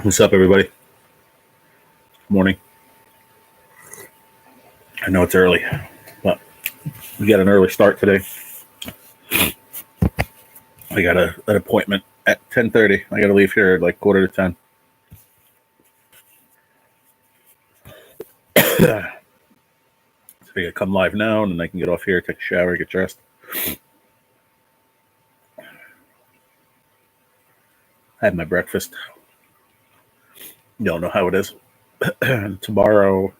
What's up, everybody? Morning. I know it's early, but we got an early start today. I got an appointment at 10:30. I got to leave here at like 9:45. So I got to come live now, and then I can get off here, take a shower, get dressed. I had my breakfast. Y'all know how it is. Tomorrow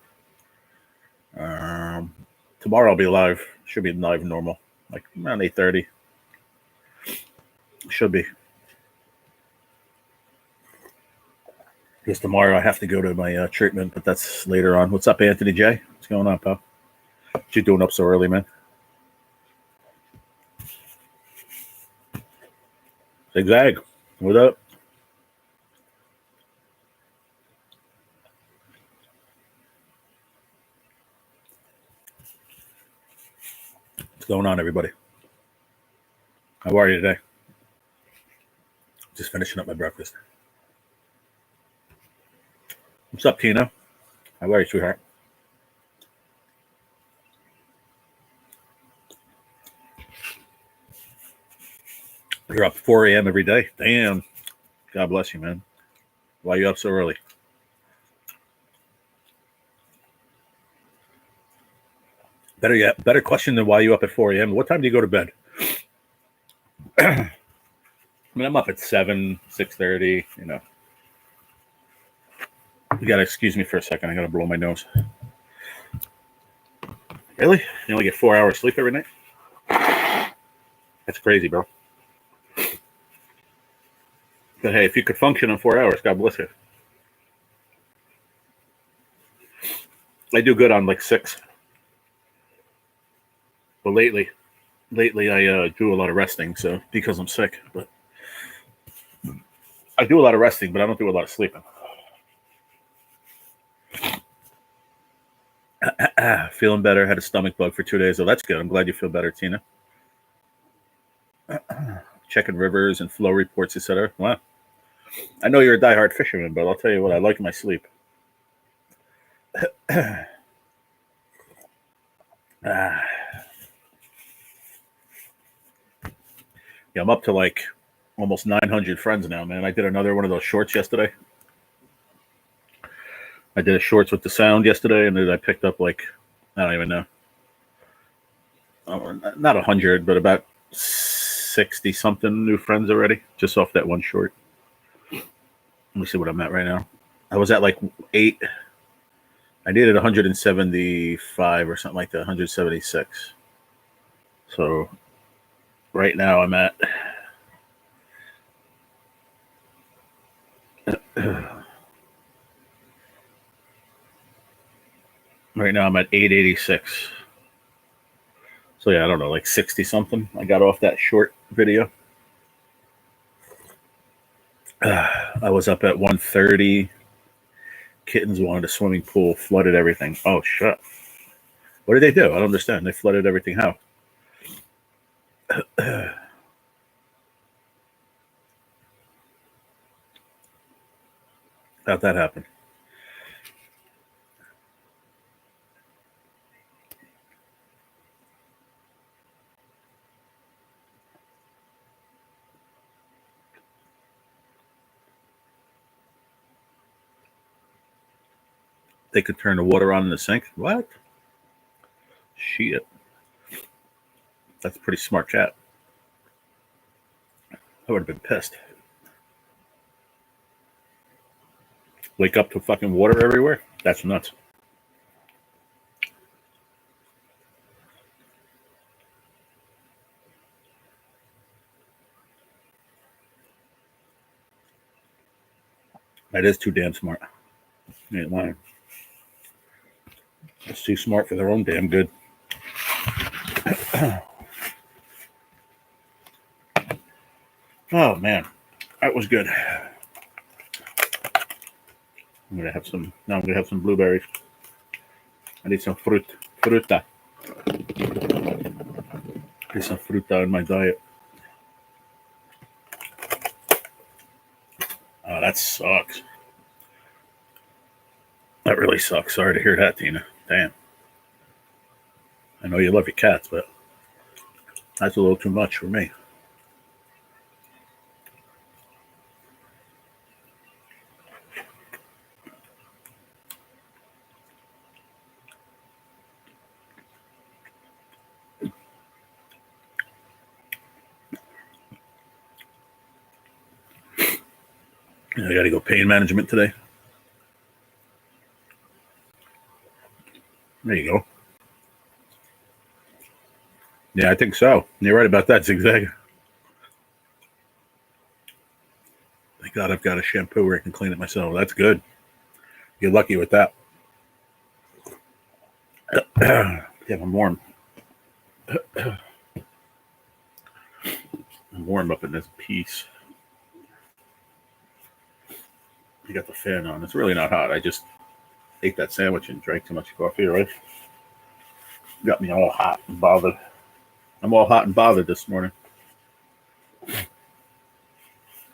I'll be live. Should be live normal, like around 8:30. Should be. Because tomorrow I have to go to my treatment, but that's later on. What's up, Anthony J? What's going on, pal? What you doing up so early, man? Zigzag, what up? What's going on, everybody? How are you today? Just finishing up my breakfast. What's up, Tina? How are you, sweetheart? You're up 4 a.m. every day. Damn. God bless you, man. Why are you up so early? Better question than why you up at 4 a.m. What time do you go to bed? I mean, I'm up at 7, 6:30, you know. You got to excuse me for a second. I got to blow my nose. Really? You only get 4 hours sleep every night? That's crazy, bro. But hey, if you could function in 4 hours, God bless you. I do good on like 6. But lately I do a lot of resting, so because I'm sick. But I do a lot of resting, but I don't do a lot of sleeping. Feeling better. Had a stomach bug for 2 days, so that's good. I'm glad you feel better, Tina. Checking rivers and flow reports, etc. Wow. I know you're a diehard fisherman, but I'll tell you what, I like my sleep. Yeah, I'm up to like almost 900 friends now, man. I did another one of those shorts yesterday. I did a shorts with the sound yesterday, and then I picked up like, I don't even know, not 100, but about 60 something new friends already, just off that one short. Let me see what I'm at right now. I was at like 8. I needed 175 or something like that, 176. So right now I'm at right now I'm at 886. So yeah, I don't know, like 60 something. I got off that short video. I was up at 130. Kittens wanted a swimming pool, flooded everything. Oh shit! What did they do? I don't understand. They flooded everything. How? How'd that happen? They could turn the water on in the sink? What? Shit. That's a pretty smart cat. I would have been pissed. Wake up to fucking water everywhere? That's nuts. That is too damn smart. You ain't lying. It's too smart for their own damn good. Oh man, that was good. I'm gonna have some. Now I'm gonna have some blueberries. I need some fruta. I need some fruta in my diet. Oh, that sucks. That really sucks. Sorry to hear that, Tina. Damn. I know you love your cats, but that's a little too much for me. I got to go pain management today. There you go. Yeah, I think so. You're right about that, Zigzag. Thank God I've got a shampoo where I can clean it myself. That's good. You're lucky with that. Yeah, I'm warm. I'm warm up in this piece. You got the fan on. It's really not hot. I just ate that sandwich and drank too much coffee, right? Got me all hot and bothered. I'm all hot and bothered this morning.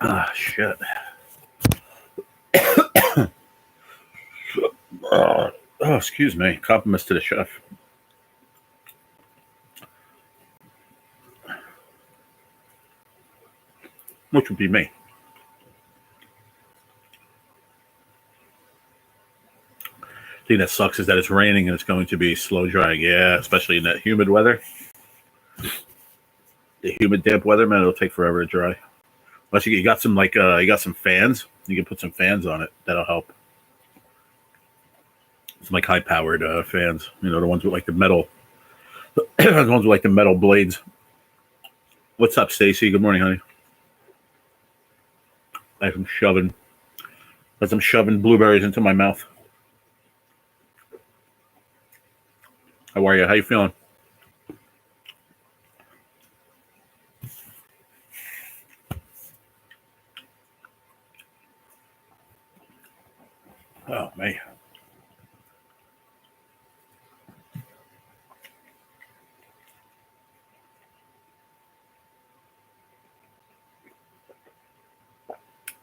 Ah, shit. Oh, excuse me. Compliments to the chef. Which would be me. The thing that sucks is that it's raining and it's going to be slow drying. Yeah, especially in that humid weather. The humid, damp weather, man, it'll take forever to dry. Unless you got some you got some fans. You can put some fans on it. That'll help. Some like high-powered fans. You know, the ones with like the metal, the ones with like the metal blades. What's up, Stacy? Good morning, honey. As I'm shoving blueberries into my mouth. How are you? How you feeling? Oh, man.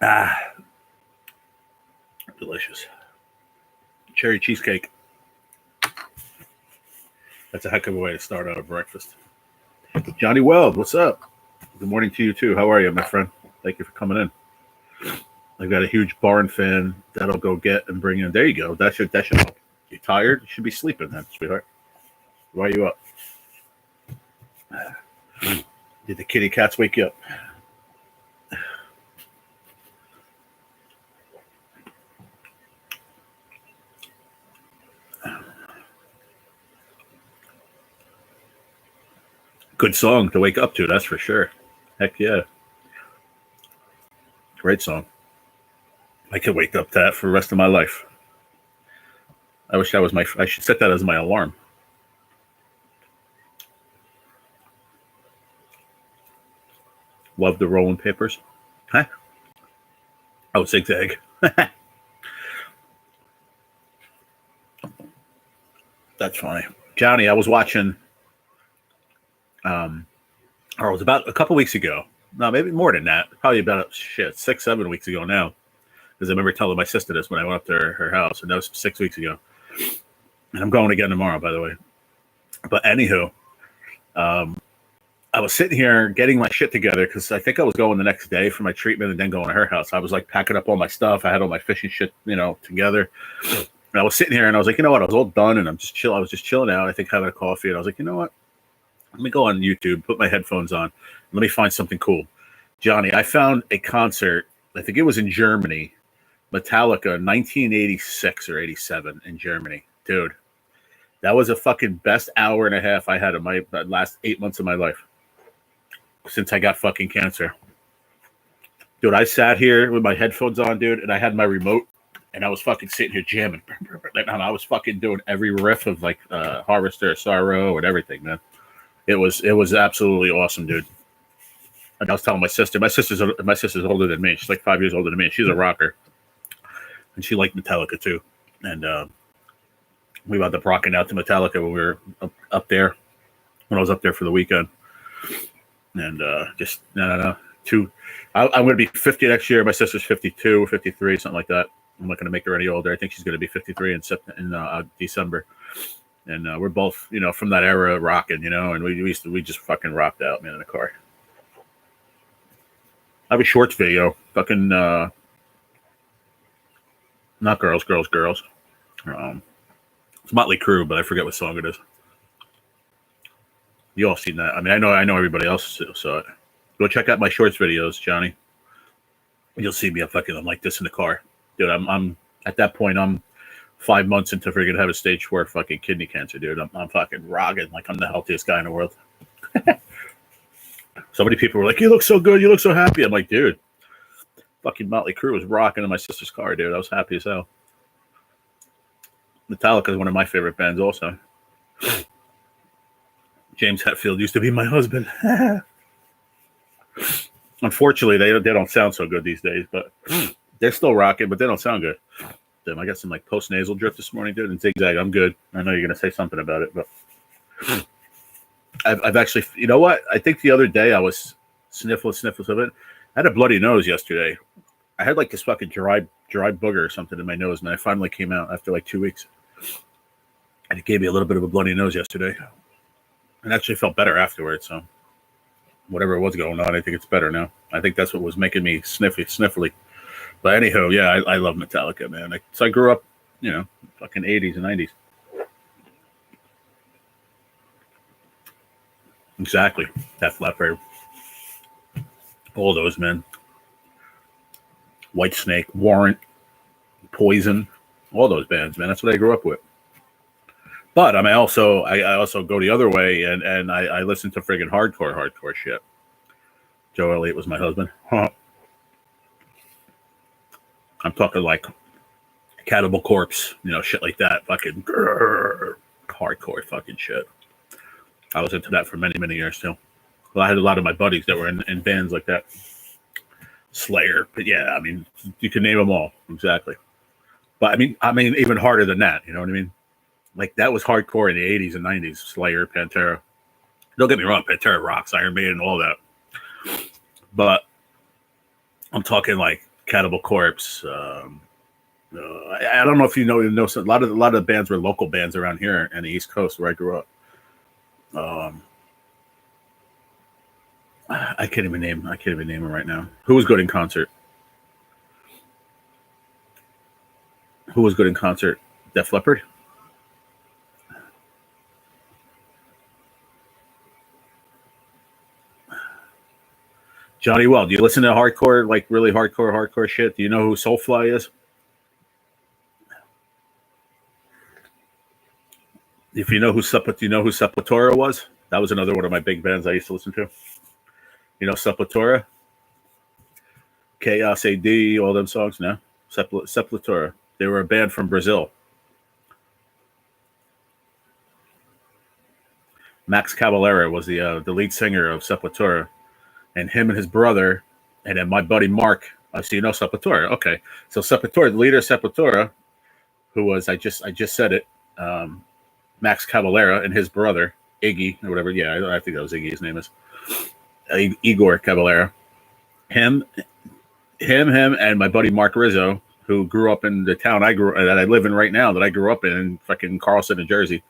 Ah, delicious. Cherry cheesecake. That's a heck of a way to start out a breakfast. Johnny Weld, what's up? Good morning to you, too. How are you, my friend? Thank you for coming in. I've got a huge barn fan that'll go get and bring in. There you go. That should help. You tired? You should be sleeping then, sweetheart. Why are you up? Did the kitty cats wake you up? Good song to wake up to, that's for sure. Heck yeah. Great song. I could wake up to that for the rest of my life. I wish that was I should set that as my alarm. Love the rolling papers. Huh? Oh, Zigzag. That's funny. Johnny, I was watching, or it was about a couple weeks ago. No, maybe more than that. Probably about 6-7 weeks ago now. Because I remember telling my sister this when I went up to her house, and that was 6 weeks ago. And I'm going again tomorrow, by the way. But anywho, I was sitting here getting my shit together because I think I was going the next day for my treatment and then going to her house. I was like packing up all my stuff. I had all my fishing shit, together. And I was sitting here and I was like, you know what? I was all done and I'm just chill. I was just chilling out. I think having a coffee. And I was like, you know what? Let me go on YouTube, put my headphones on. Let me find something cool. Johnny, I found a concert. I think it was in Germany. Metallica, 1986 or 87 in Germany. Dude, that was a fucking best hour and a half I had in my last 8 months of my life since I got fucking cancer. Dude, I sat here with my headphones on, dude, and I had my remote, and I was fucking sitting here jamming. And I was fucking doing every riff of like Harvester of Sorrow and everything, man. It was absolutely awesome, dude. And I was telling my sister's older than me. She's like 5 years older than me. She's a rocker, and she liked Metallica too. And we wound up rocking out to Metallica when we were up there. When I was up there for the weekend, and just no. I'm going to be 50 next year. My sister's 52, 53, something like that. I'm not going to make her any older. I think she's going to be 53 in December. And we're both, from that era rocking, and we just fucking rocked out, man, in the car. I have a shorts video, fucking, not girls. It's Motley Crue, but I forget what song it is. You all seen that? I mean, I know everybody else saw it. Go check out my shorts videos, Johnny. You'll see me. I'm like this in the car, dude. I'm at that point. I'm 5 months into freaking having stage 4 fucking kidney cancer, dude. I'm fucking rocking like I'm the healthiest guy in the world. So many people were like, "You look so good. You look so happy." I'm like, dude, fucking Motley Crue was rocking in my sister's car, dude. I was happy as hell. Metallica is one of my favorite bands, also. James Hetfield used to be my husband. Unfortunately, they don't sound so good these days, but they're still rocking, but they don't sound good. Damn, I got some like post-nasal drip this morning, dude, and zigzag. I'm good. I know you're going to say something about it, but I've actually, you know what? I think the other day I was sniffling of it. I had a bloody nose yesterday. I had like this fucking dry booger or something in my nose, and I finally came out after like 2 weeks. And it gave me a little bit of a bloody nose yesterday. And actually felt better afterwards, so whatever was going on, I think it's better now. I think that's what was making me sniffly. But anyhow, yeah, I love Metallica, man. So I grew up, fucking 80s and 90s. Exactly. Def Leppard. All those, man. Whitesnake, Warrant, Poison, all those bands, man. That's what I grew up with. But I also go the other way, and I listen to friggin' hardcore shit. Joe Elliott was my husband. Huh. I'm talking like Cannibal Corpse, shit like that. Fucking hardcore fucking shit. I was into that for many, many years too. Well, I had a lot of my buddies that were in bands like that. Slayer, but yeah, I mean, you can name them all, exactly. But I mean, even harder than that. You know what I mean? Like, that was hardcore in the 80s and 90s. Slayer, Pantera. Don't get me wrong, Pantera rocks, Iron Maiden, all that. But I'm talking like Cannibal Corpse. I don't know if you know a lot of the bands were local bands around here in the East Coast where I grew up. I can't even name them right now. Who was good in concert? Def Leppard? Johnny Well, do you listen to hardcore, like really hardcore shit? Do you know who Soulfly is? If you know who Sepultura was? That was another one of my big bands I used to listen to. You know Sepultura? Chaos AD, all them songs? No? Sepultura. They were a band from Brazil. Max Cavalera was the lead singer of Sepultura. And him and his brother, and then my buddy Mark. So you know Sepultura, okay? So Sepultura, the leader of Sepultura, who was I just said it, Max Cavalera, and his brother Iggy or whatever. Yeah, I think that was Iggy. His name is Igor Cavalera. Him, and my buddy Mark Rizzo, who grew up in the town that I live in right now, that I grew up in fucking Carlson, New Jersey.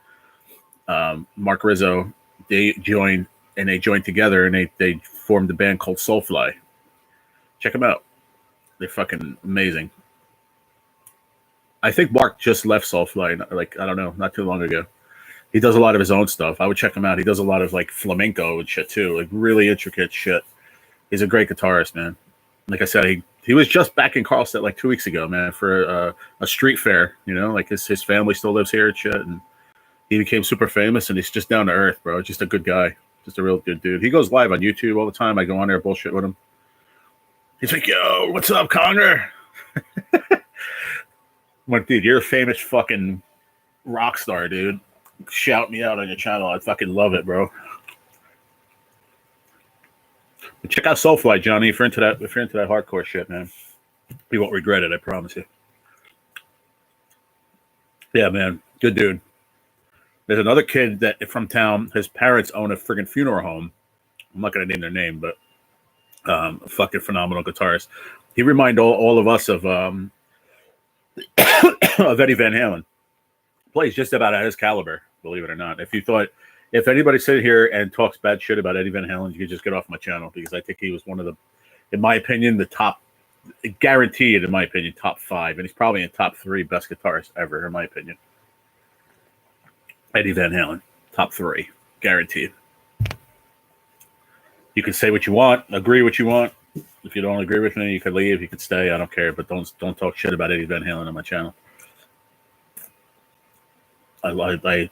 Mark Rizzo, they joined together, and they formed a band called Soulfly. Check them out. They're fucking amazing. I think Mark just left Soulfly, like, I don't know, not too long ago. He does a lot of his own stuff. I would check him out. He does a lot of like flamenco and shit too, like really intricate shit. He's a great guitarist, man. Like I said, he was just back in Carlstadt like 2 weeks ago, man, for a street fair. Like his family still lives here and shit, and he became super famous, and he's just down to earth, bro. Just a good guy. Just a real good dude. He goes live on YouTube all the time. I go on there, bullshit with him. He's like, yo, what's up, Conger? I'm like, dude, you're a famous fucking rock star, dude. Shout me out on your channel. I fucking love it, bro. But check out Soulfly, Johnny. If you're into that hardcore shit, man, you won't regret it. I promise you. Yeah, man, good dude. There's another kid that from town. His parents own a friggin' funeral home. I'm not gonna name their name, but a fucking phenomenal guitarist. He reminded all of us of of Eddie Van Halen. Plays just about at his caliber, believe it or not. If anybody sit here and talks bad shit about Eddie Van Halen, you can just get off my channel, because I think he was one of the, in my opinion, the top, guaranteed, in my opinion, top 5, and he's probably in top 3 best guitarists ever, in my opinion. Eddie Van Halen, top 3, guaranteed. You can say what you want, agree what you want. If you don't agree with me, you can leave, you can stay. I don't care, but don't talk shit about Eddie Van Halen on my channel. I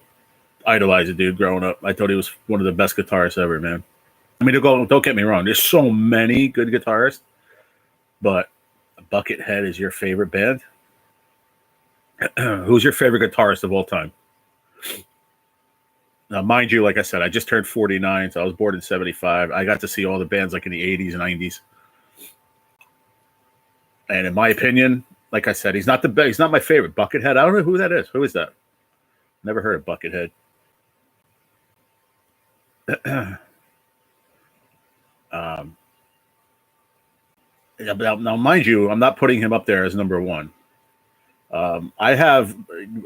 idolized a dude growing up. I thought he was one of the best guitarists ever, man. I mean, don't get me wrong. There's so many good guitarists, but Buckethead is your favorite band. Who's your favorite guitarist of all time? Now, mind you, like I said, I just turned 49, so I was born in 75. I got to see all the bands like in the 80s and 90s. And in my opinion, like I said, he's not the best. He's not my favorite. Buckethead, I don't know who that is. Who is that? Never heard of Buckethead. Now, mind you, I'm not putting him up there as number 1. I have.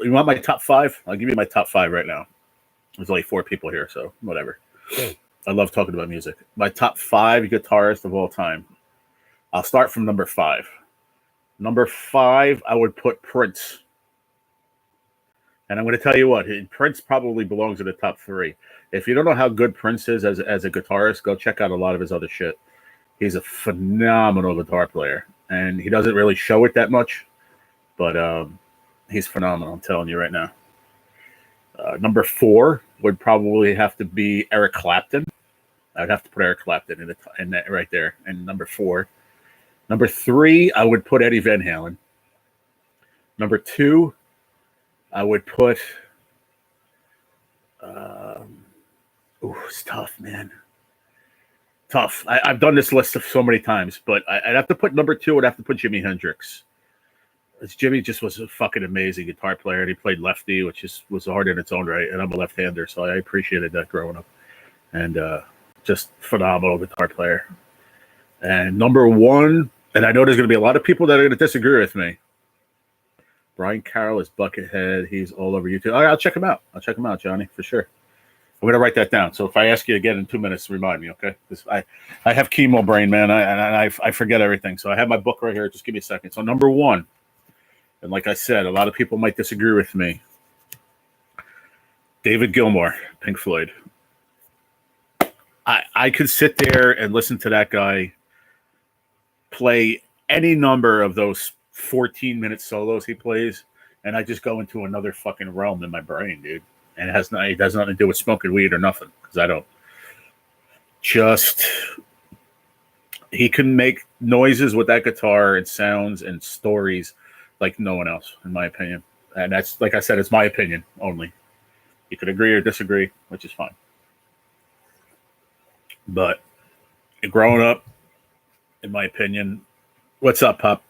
You want my top 5? I'll give you my top 5 right now. There's only 4 people here, so whatever. I love talking about music. My top 5 guitarists of all time. I'll start from number 5. Number 5, I would put Prince. And I'm going to tell you what, Prince probably belongs in the top 3. If you don't know how good Prince is as a guitarist, go check out a lot of his other shit. He's a phenomenal guitar player, and he doesn't really show it that much, but he's phenomenal. I'm telling you right now. Number 4 would probably have to be Eric Clapton. I'd have to put Eric Clapton in that right there. And number 4. Number 3, I would put Eddie Van Halen. Number 2, I would put. It's tough, man. Tough. I've done this list so many times, but I'd have to put number 2. I'd have to put Jimi Hendrix. Jimmy just was a fucking amazing guitar player, and he played lefty, which was hard in its own right. And I'm a left-hander, so I appreciated that growing up. And just phenomenal guitar player. And number 1, and I know there's going to be a lot of people that are going to disagree with me. Brian Carroll is Buckethead. He's all over YouTube. All right, I'll check him out. I'll check him out, Johnny, for sure. I'm going to write that down. So if I ask you again in 2 minutes, remind me, okay? Because I have chemo brain, man. I forget everything. So I have my book right here. Just give me a second. So number 1, and like I said, a lot of people might disagree with me. David Gilmour, Pink Floyd. I could sit there and listen to that guy play any number of those 14-minute solos he plays, and I just go into another fucking realm in my brain, dude. And it has nothing to do with smoking weed or nothing, because I don't. Just, he can make noises with that guitar and sounds and stories like no one else, in my opinion. And that's, like I said, it's my opinion only. You could agree or disagree, which is fine. But growing up, in my opinion, what's up, Pop?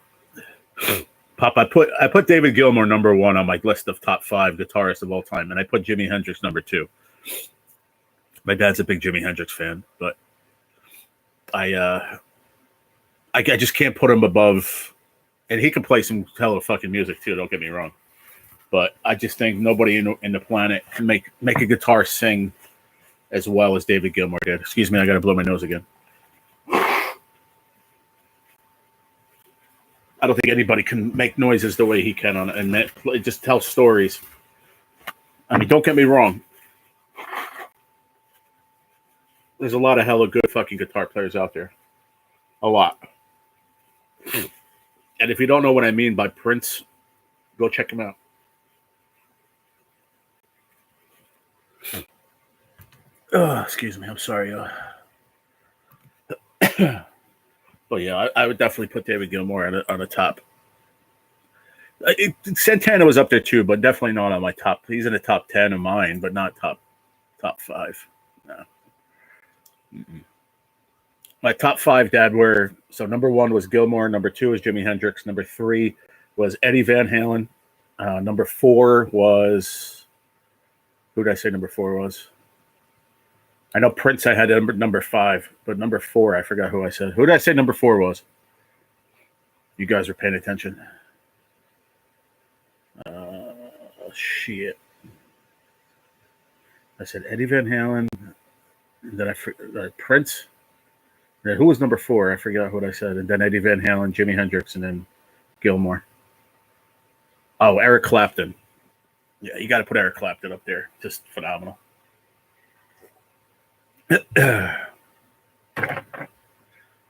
Pop, I put David Gilmour number 1 on my list of top 5 guitarists of all time, and I put Jimi Hendrix number 2. My dad's a big Jimi Hendrix fan, but I just can't put him above. And he can play some hell of fucking music too. Don't get me wrong, but I just think nobody in the planet can make a guitar sing as well as David Gilmour did. Excuse me, I got to blow my nose again. I don't think anybody can make noises the way he can on it, and just tell stories. I mean, don't get me wrong. There's a lot of hella good fucking guitar players out there. A lot. And if you don't know what I mean by Prince, go check him out. Excuse me, I'm sorry. But Well, yeah, I would definitely put David Gilmour on the top. Santana was up there too, but definitely not on my top. He's in the top 10 of mine, but not top 5. No. Mm-mm. My top 5, Dad, were so number 1 was Gilmour, number 2 was Jimi Hendrix, number 3 was Eddie Van Halen, number 4 was who did I say number 4 was? I know Prince. I had number 5, but number 4 I forgot who I said. Who did I say number 4 was? You guys are paying attention. Shit. I said Eddie Van Halen. Then Prince. Then who was number 4? I forgot what I said. And then Eddie Van Halen, Jimi Hendrix, and then Gilmour. Oh, Eric Clapton. Yeah, you got to put Eric Clapton up there. Just phenomenal.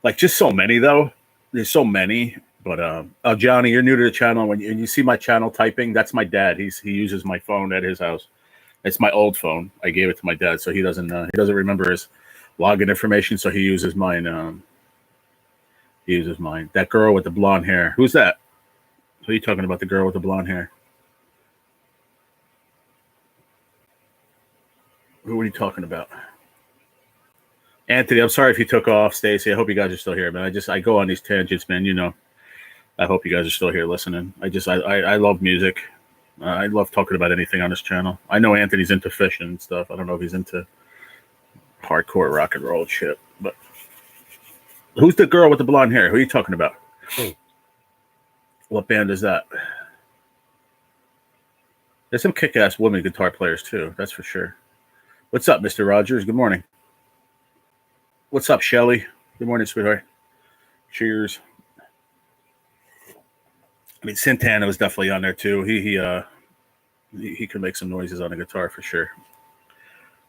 Like just so many though. There's so many. But oh, Johnny, you're new to the channel. When you see my channel typing, that's my dad. He uses my phone at his house. It's my old phone. I gave it to my dad, so he doesn't remember his login information. So he uses mine. That girl with the blonde hair. Who's that? Who are you talking about? The girl with the blonde hair. Who are you talking about? Anthony, I'm sorry if you took off. Stacy, I hope you guys are still here, man. I go on these tangents, man. You know. I hope you guys are still here listening. I love music. I love talking about anything on this channel. I know Anthony's into fishing and stuff. I don't know if he's into hardcore rock and roll and shit. But who's the girl with the blonde hair? Who are you talking about? What band is that? There's some kick-ass women guitar players too. That's for sure. What's up, Mr. Rogers? Good morning. What's up, Shelly? Good morning, sweetheart. Cheers. I mean, Santana was definitely on there too. He could make some noises on a guitar for sure.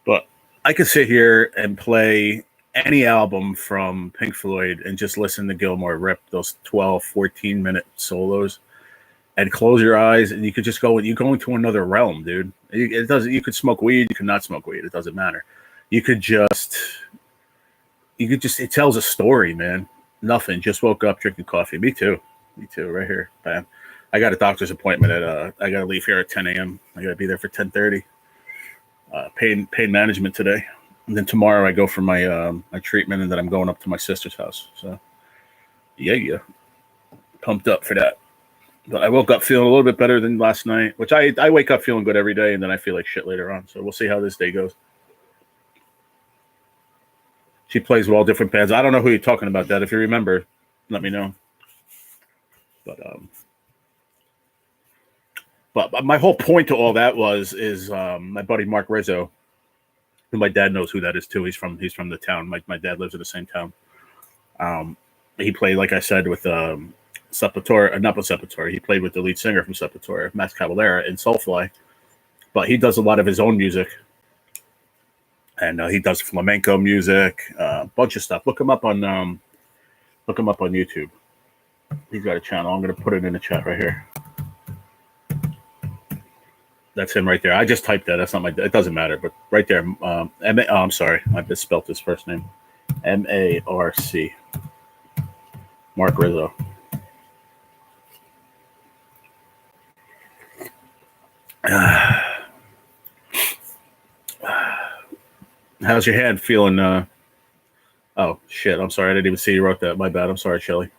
But I could sit here and play any album from Pink Floyd and just listen to Gilmour rip those 12, 14-minute solos and close your eyes, and you could just go into another realm, dude. It doesn't. You could smoke weed. You could not smoke weed. It doesn't matter. It tells a story, man. Nothing. Just woke up drinking coffee. Me too. Right here. Bam. I got a doctor's appointment I got to leave here at 10 a.m. I got to be there for 10:30. Pain management today. And then tomorrow I go for my treatment, and then I'm going up to my sister's house. So, yeah. Pumped up for that. But I woke up feeling a little bit better than last night, which I wake up feeling good every day, and then I feel like shit later on. So we'll see how this day goes. She plays with all different bands. I don't know who you're talking about, Dad. If you remember, let me know. But my whole point to all that is my buddy Mark Rizzo, who my dad knows who that is too. He's from the town. My dad lives in the same town. He played, like I said, with Sepultura, not with Sepultura. He played with the lead singer from Sepultura, Max Cavalera, in Soulfly. But he does a lot of his own music, and he does flamenco music, a bunch of stuff. Look him up on YouTube. He's got a channel. I'm going to put it in the chat right here. That's him right there. I just typed that. That's not it doesn't matter, but right there. I'm sorry. I misspelled his first name. M-A-R-C. Mark Rizzo. How's your hand feeling? Oh, shit. I'm sorry. I didn't even see you wrote that. My bad. I'm sorry, Shelly.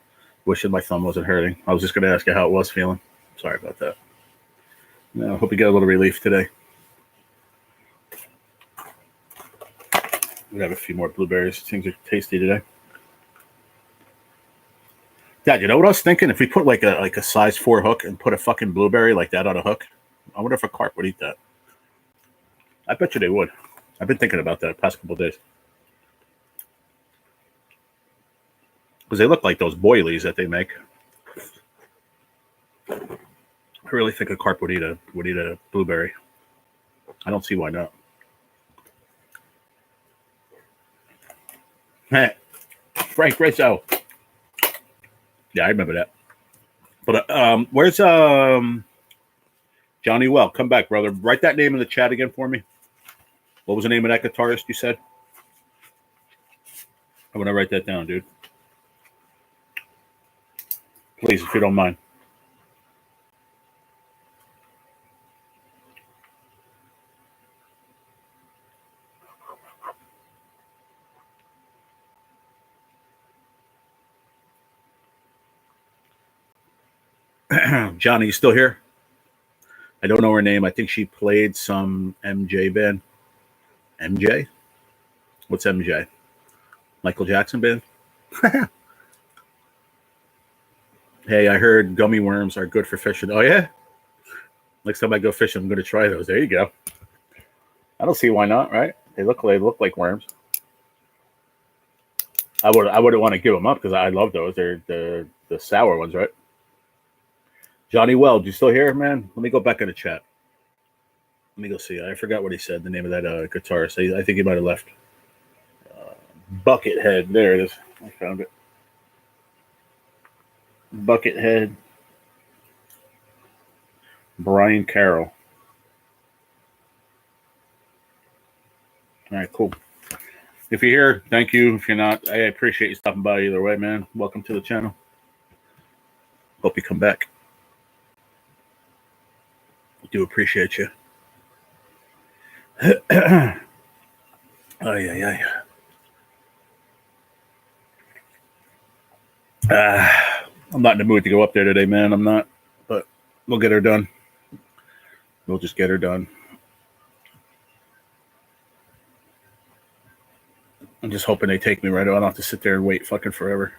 Wishing my thumb wasn't hurting. I was just going to ask you how it was feeling. Sorry about that. I hope you get a little relief today. We have a few more blueberries. Things are tasty today. Dad, you know what I was thinking? If we put like a size 4 hook and put a fucking blueberry like that on a hook, I wonder if a carp would eat that. I bet you they would. I've been thinking about that the past couple of days. Because they look like those boilies that they make. I really think a carp would eat a blueberry. I don't see why not. Hey, Frank Rizzo. Yeah, I remember that. But where's Johnny Well? Come back, brother. Write that name in the chat again for me. What was the name of that guitarist you said? I'm gonna write that down, dude. please, if you don't mind. Johnny, you still here? I don't know her name. I think she played some MJ band. MJ? What's MJ? Michael Jackson band? Hey, I heard gummy worms are good for fishing. Oh, yeah? Next time I go fishing, I'm going to try those. There you go. I don't see why not, right? They look like worms. I wouldn't want to give them up because I love those. They're the sour ones, right? Johnny Weld, you still here, man? Let me go back in the chat. Let me go see. I forgot what he said. The name of that guitarist. I think he might have left. Buckethead. There it is. I found it. Buckethead. Brian Carroll. All right, cool. If you're here, thank you. If you're not, I appreciate you stopping by either way, man. Welcome to the channel. Hope you come back. I do appreciate you. I'm not in the mood to go up there today, man. I'm not, but we'll get her done. We'll just get her done. I'm just hoping they take me right. I don't have to sit there and wait fucking forever.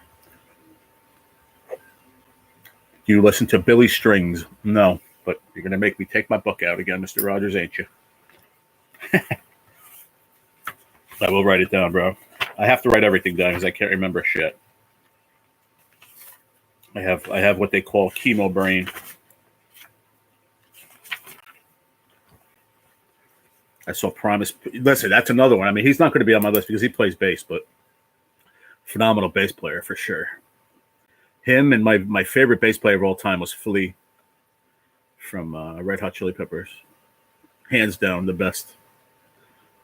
You listen to Billy Strings? No, but you're going to make me take my book out again, Mr. Rogers, ain't you? I will write it down, bro. I have to write everything down because I can't remember shit. I have what they call chemo brain. I saw Primus. Listen, that's another one. I mean, he's not going to be on my list because he plays bass, but phenomenal bass player for sure. Him and my favorite bass player of all time was Flea from Red Hot Chili Peppers. Hands down, the best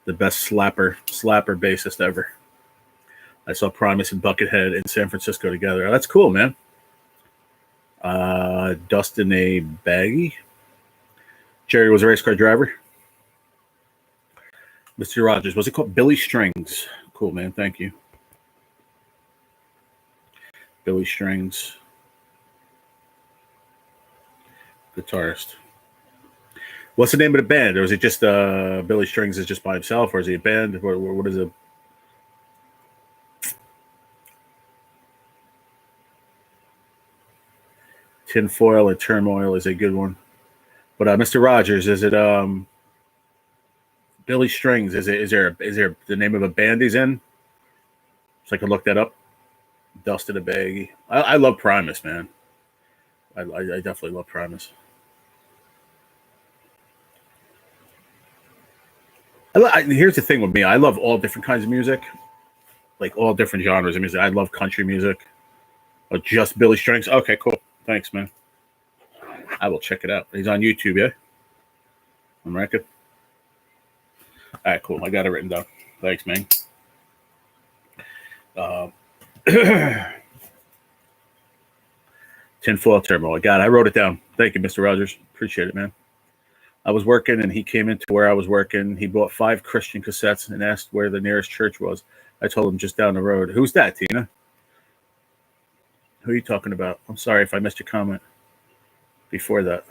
slapper bassist ever. I saw Primus and Buckethead in San Francisco together. Oh, that's cool, man. Dustin A. Baggy. Jerry was a race car driver. Mr. Rogers, was it called Billy Strings? Cool, man. Thank you. Billy Strings. Guitarist. What's the name of the band? Or is it just Billy Strings is just by himself? Or is he a band? What is it? Tinfoil and Turmoil is a good one. But Mr. Rogers, is it Billy Strings? Is there the name of a band he's in? So I can look that up. Dustin a Baggy. I love Primus, man. I definitely love Primus. Here's the thing with me. I love all different kinds of music. Like all different genres of music. I love country music. But just Billy Strings? Okay, cool. Thanks, man. I will check it out. He's on YouTube, yeah? I'm record. All right, cool. I got it written down. Thanks, man. Tinfoil Turmoil. I got it. I wrote it down. Thank you, Mr. Rogers. Appreciate it, man. I was working, and he came into where I was working. He bought 5 Christian cassettes and asked where the nearest church was. I told him just down the road. Who's that, Tina? Who are you talking about? I'm sorry if I missed your comment before that.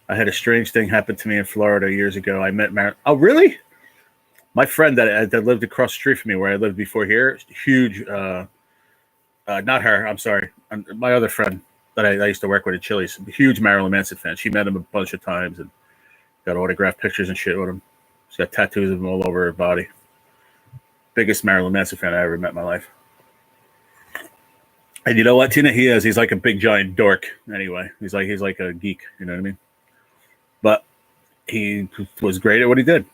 I had a strange thing happen to me in Florida years ago. I met Marilyn. Oh, really? My friend that lived across the street from me where I lived before here, huge, not her, I'm sorry. My other friend that I used to work with at Chili's, huge Marilyn Manson fan. She met him a bunch of times and got autographed pictures and shit with him. She's got tattoos of him all over her body. Biggest Marilyn Manson fan I ever met in my life. And you know what, Tina? He's like a big giant dork anyway. He's like a geek, you know what I mean? But he was great at what he did.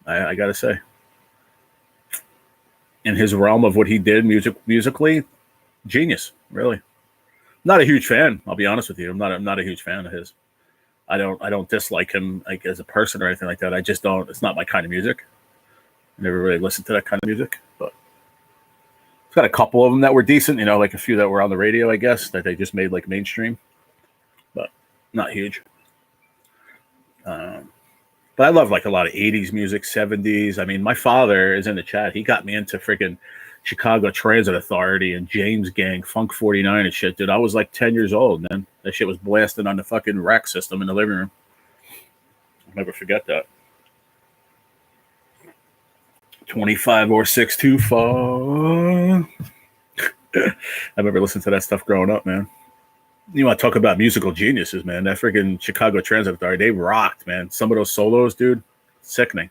I gotta say. In his realm of what he did musically, genius, really. Not a huge fan, I'll be honest with you. I'm not a huge fan of his. I don't dislike him like as a person or anything like that. I just don't. It's not my kind of music. I never really listened to that kind of music, but It's got a couple of them that were decent, you know, like a few that were on the radio, I guess, that they just made like mainstream, but not huge. But I love like a lot of 80s music, 70s. I mean, my father is in the chat. He got me into freaking Chicago Transit Authority and James Gang, Funk 49 and shit, dude. I was like 10 years old, man. That shit was blasting on the fucking rack system in the living room. I'll never forget that. 25 or 6 too far. I remember listening to that stuff growing up, man. You want to talk about musical geniuses, man. That freaking Chicago Transit Authority, they rocked, man. Some of those solos, dude, sickening.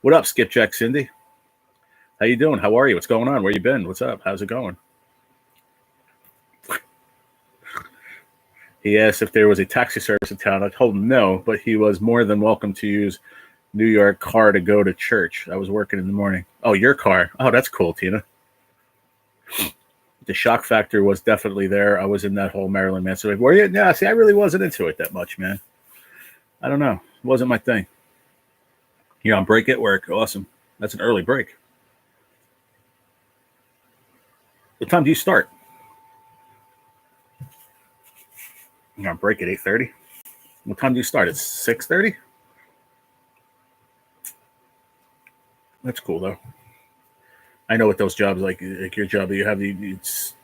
What up, Skipjack Cindy? How you doing? How are you? What's going on? Where you been? What's up? How's it going? He asked if there was a taxi service in town. I told him no, but he was more than welcome to use New York car to go to church. I was working in the morning. Oh, your car. Oh, that's cool, Tina. The shock factor was definitely there. I was in that whole Marilyn Manson wave. Were you? Yeah, see, I really wasn't into it that much, man. I don't know. It wasn't my thing. You're on break at work. Awesome. That's an early break. What time do you start? You're on break at 8:30. What time do you start? It's 6:30? That's cool, though. I know what those jobs like your job that you have. It's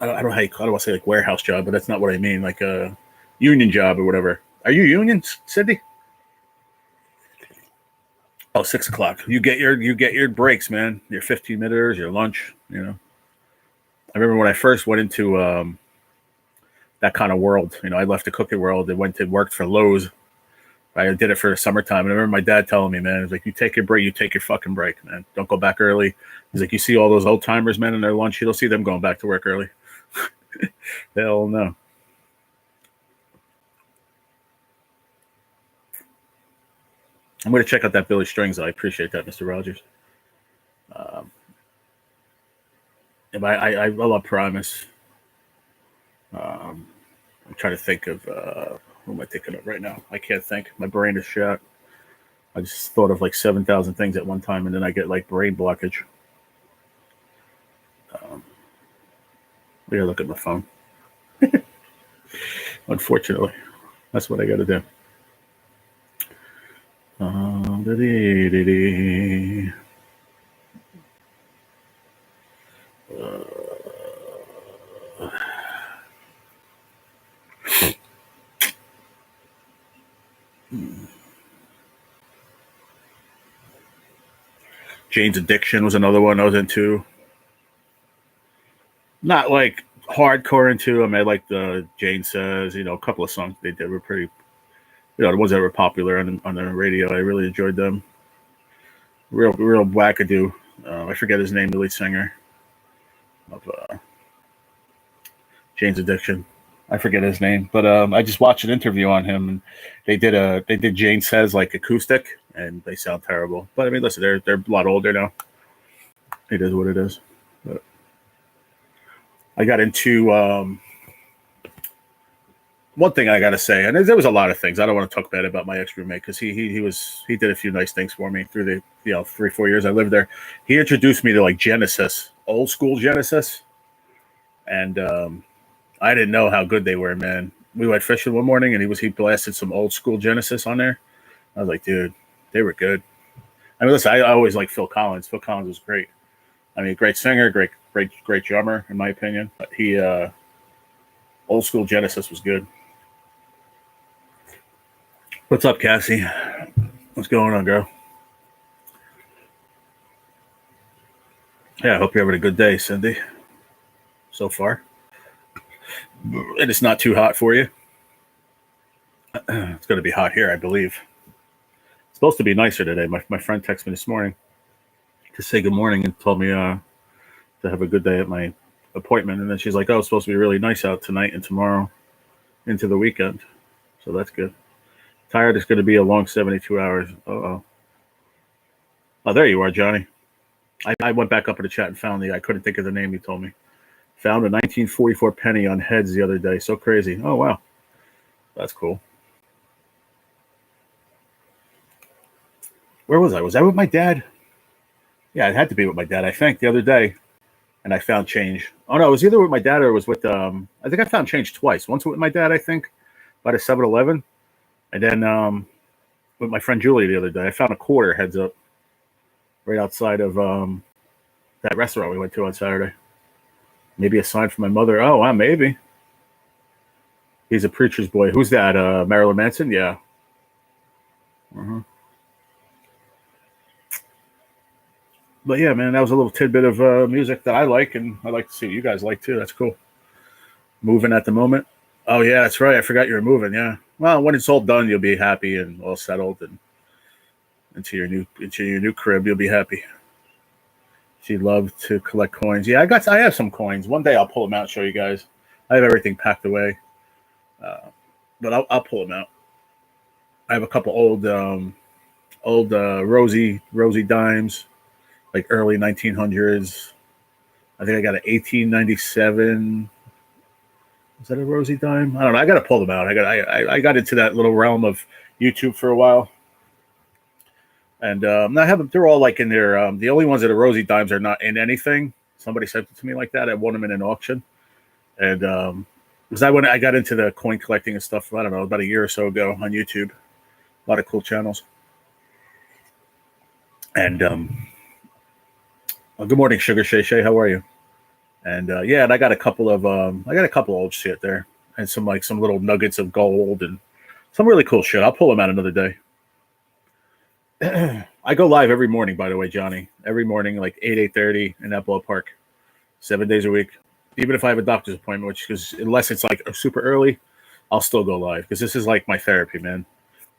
I don't know how I don't want to say like warehouse job, but that's not what I mean. Like a union job or whatever. Are you union, Cindy? Oh, 6 o'clock. You get your breaks, man. Your 15-minuters, your lunch. You know. I remember when I first went into that kind of world. You know, I left the cooking world and went to worked for Lowe's. I did it for the summertime. And I remember my dad telling me, man, he's like, you take your break, you take your fucking break, man. Don't go back early. He's like, you see all those old timers, man, in their lunch, you don't see them going back to work early. Hell no. I'm going to check out that Billy Strings. I appreciate that, Mr. Rogers. I love Primus. I'm trying to think of who am I thinking of right now? I can't think. My brain is shot. I just thought of like 7,000 things at one time, and then I get like brain blockage. We gotta look at my phone. Unfortunately, that's what I got to do. Jane's Addiction was another one I was into. Not like hardcore into them. I liked the Jane Says, you know, a couple of songs they did were pretty, you know, the ones that were popular on the radio. I really enjoyed them. Real wackadoo. I forget his name, the lead singer of Jane's Addiction. I forget his name, but I just watched an interview on him, and they did Jane Says like acoustic, and they sound terrible. But I mean, listen, they're a lot older now. It is what it is. But I got into one thing I got to say, and there was a lot of things. I don't want to talk bad about my ex-roommate because he did a few nice things for me through the 3-4 years I lived there. He introduced me to like Genesis, old school Genesis, and I didn't know how good they were, man. We went fishing one morning, and he blasted some old school Genesis on there. I was like, dude, they were good. I mean, listen, I always liked Phil Collins. Phil Collins was great. I mean, great singer, great drummer, in my opinion. But he old school Genesis was good. What's up, Cassie? What's going on, girl? Yeah, I hope you're having a good day, Cindy. So far. And it's not too hot for you. It's going to be hot here, I believe. It's supposed to be nicer today. My friend texted me this morning to say good morning and told me to have a good day at my appointment. And then she's like, oh, it's supposed to be really nice out tonight and tomorrow into the weekend. So that's good. Tired is going to be a long 72 hours. Uh-oh. Oh, there you are, Johnny. I went back up in the chat and found I couldn't think of the name you told me. Found a 1944 penny on Heads the other day. So crazy. Oh, wow. That's cool. Where was I? Was I with my dad? Yeah, it had to be with my dad, I think, the other day. and I found change. Oh no, it was either with my dad or it was with I think I found change twice. Once with my dad, I think, by the 7-Eleven, and then with my friend Julie the other day, I found a quarter heads up right outside of that restaurant we went to on Saturday. Maybe a sign from my mother. Oh, wow, maybe. He's a preacher's boy. Who's that? Marilyn Manson? Yeah. But yeah, man, that was a little tidbit of music that I like, and I like to see what you guys like too. That's cool. Moving at the moment. Oh yeah, that's right. I forgot you were moving. Yeah. Well, when it's all done, you'll be happy and all settled, and into your new crib, you'll be happy. She loved to collect coins. Yeah, I have some coins. One day I'll pull them out and show you guys. I have everything packed away, but I'll pull them out. I have a couple old rosy dimes, like early 1900s. I think I got an 1897. Is that a rosy dime? I don't know. I got to pull them out. I got into that little realm of YouTube for a while, and I have them. They're all like in their. The only ones that are rosy dimes are not in anything. Somebody sent it to me like that. I won them in an auction, and because I got into the coin collecting and stuff. I don't know, about a year or so ago on YouTube. A lot of cool channels. And well, good morning, Sugar Shay Shay. How are you? And yeah, and I got a couple of old shit there, and some little nuggets of gold and some really cool shit. I'll pull them out another day. I go live every morning, by the way, Johnny. Every morning, like 8:30 in that ballpark, 7 days a week. Even if I have a doctor's appointment, because unless it's like super early, I'll still go live because this is like my therapy, man.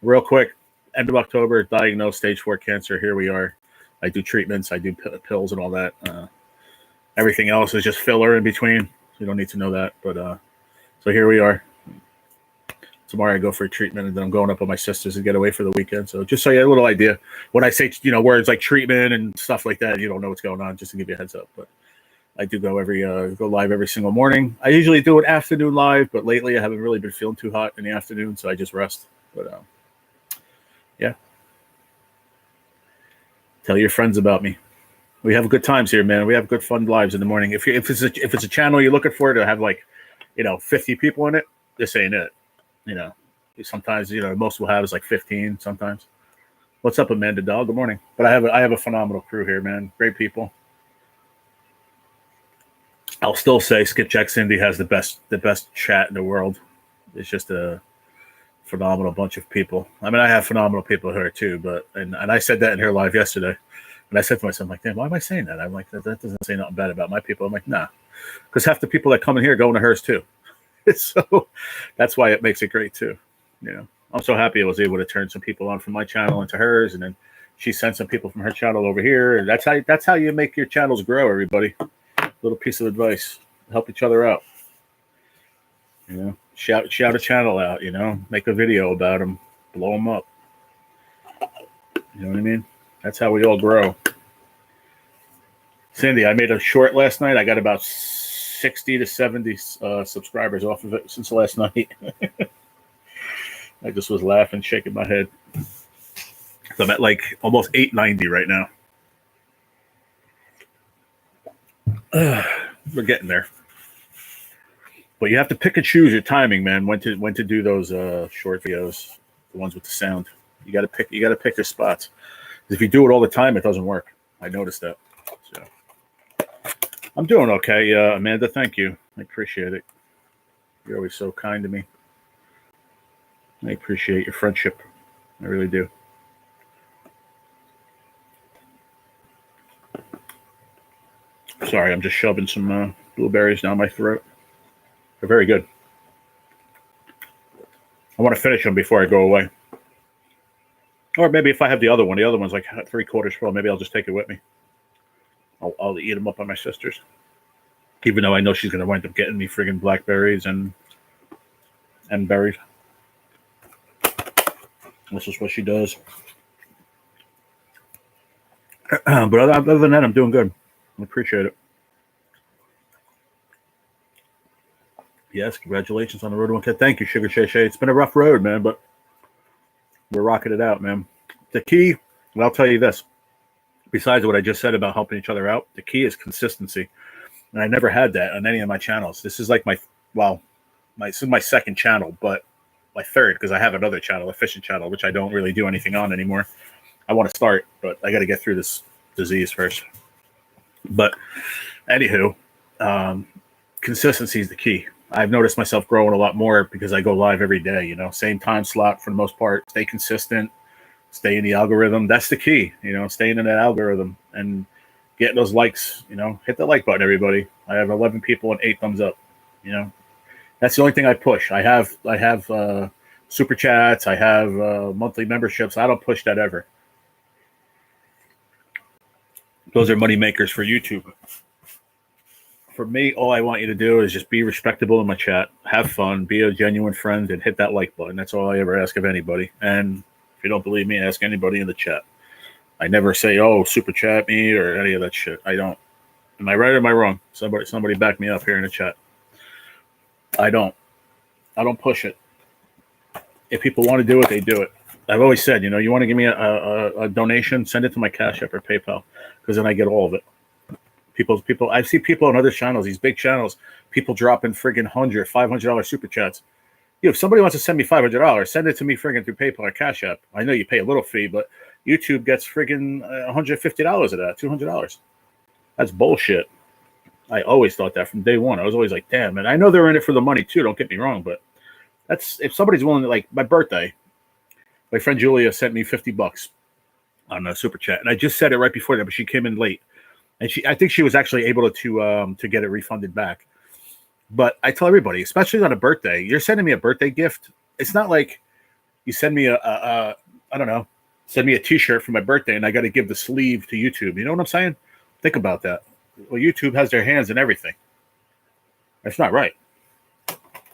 Real quick, end of October, diagnosed stage 4 cancer. Here we are. I do treatments. I do pills and all that. Everything else is just filler in between. You don't need to know that. But so here we are. Tomorrow I go for a treatment, and then I'm going up with my sisters to get away for the weekend. So just so you have a little idea, when I say words like treatment and stuff like that, you don't know what's going on. Just to give you a heads up. But I do go live every single morning. I usually do an afternoon live, but lately I haven't really been feeling too hot in the afternoon, so I just rest. But yeah, tell your friends about me. We have good times here, man. We have good fun lives in the morning. If it's a channel you're looking for to have 50 people in it, this ain't it. Sometimes most we'll have is like 15 sometimes. What's up, Amanda Doll? Good morning. But I have a phenomenal crew here, man. Great people. I'll still say Skip Jack Cindy has the best chat in the world. It's just a phenomenal bunch of people. I mean, I have phenomenal people here too, but and I said that in her live yesterday. And I said to myself, I'm like, damn, why am I saying that? I'm like, that doesn't say nothing bad about my people. I'm like, nah, because half the people that come in here go into hers too. So that's why it makes it great too. I'm so happy I was able to turn some people on from my channel into hers, and then she sent some people from her channel over here. And that's how you make your channels grow, everybody. Little piece of advice: help each other out. Shout a channel out. Make a video about them, blow them up. You know what I mean? That's how we all grow. Cindy, I made a short last night. I got about 60 to 70 subscribers off of it since last night. I just was laughing, shaking my head. So I'm at like almost 890 right now. We're getting there. But you have to pick and choose your timing, man. When to do those short videos, the ones with the sound. You got to pick your spots. If you do it all the time, it doesn't work. I noticed that. So I'm doing okay, Amanda. Thank you. I appreciate it. You're always so kind to me. I appreciate your friendship. I really do. Sorry, I'm just shoving some blueberries down my throat. They're very good. I want to finish them before I go away. Or maybe if I have the other one's like 3/4 full, maybe I'll just take it with me. I'll eat them up on my sister's. Even though I know she's going to wind up getting me friggin' blackberries and berries. This is what she does. But other than that, I'm doing good. I appreciate it. Yes, congratulations on the road to 1K. Thank you, Sugar Shay Shay. It's been a rough road, man, but we're rocking it out, man. The key, and I'll tell you this, besides what I just said about helping each other out, the key is consistency. And I never had that on any of my channels. This is like this is my second channel, but my third, because I have another channel, a fishing channel, which I don't really do anything on anymore. I want to start, but I got to get through this disease first. But anywho, consistency is the key. I've noticed myself growing a lot more because I go live every day, same time slot for the most part, stay consistent, stay in the algorithm. That's the key, staying in that algorithm and getting those likes, hit the like button, everybody. I have 11 people and 8 thumbs up, That's the only thing I push. I have super chats. I have monthly memberships. I don't push that ever. Those are money makers for YouTube. For me, all I want you to do is just be respectable in my chat, have fun, be a genuine friend, and hit that like button. That's all I ever ask of anybody. And if you don't believe me, ask anybody in the chat. I never say, "Oh, super chat me" or any of that shit. I don't. Am I right or am I wrong? Somebody back me up here in the chat. I don't push it. If people want to do it, they do it. I've always said, you want to give me a donation, send it to my Cashapp or PayPal, because then I get all of it. People, I see people on other channels, these big channels, people dropping friggin' $100, $500 super chats. If somebody wants to send me $500, send it to me friggin' through PayPal or Cash App. I know you pay a little fee, but YouTube gets friggin' $150 of that, $200. That's bullshit. I always thought that from day one. I was always like, damn, and I know they're in it for the money too, don't get me wrong, but that's, if somebody's willing to, like my birthday, my friend Julia sent me $50 on a super chat, and I just said it right before that, but she came in late. And I think she was actually able to get it refunded back. But I tell everybody, especially on a birthday, you're sending me a birthday gift. It's not like you send me I don't know, send me a T-shirt for my birthday, and I got to give the sleeve to YouTube. You know what I'm saying? Think about that. Well, YouTube has their hands in everything. That's not right.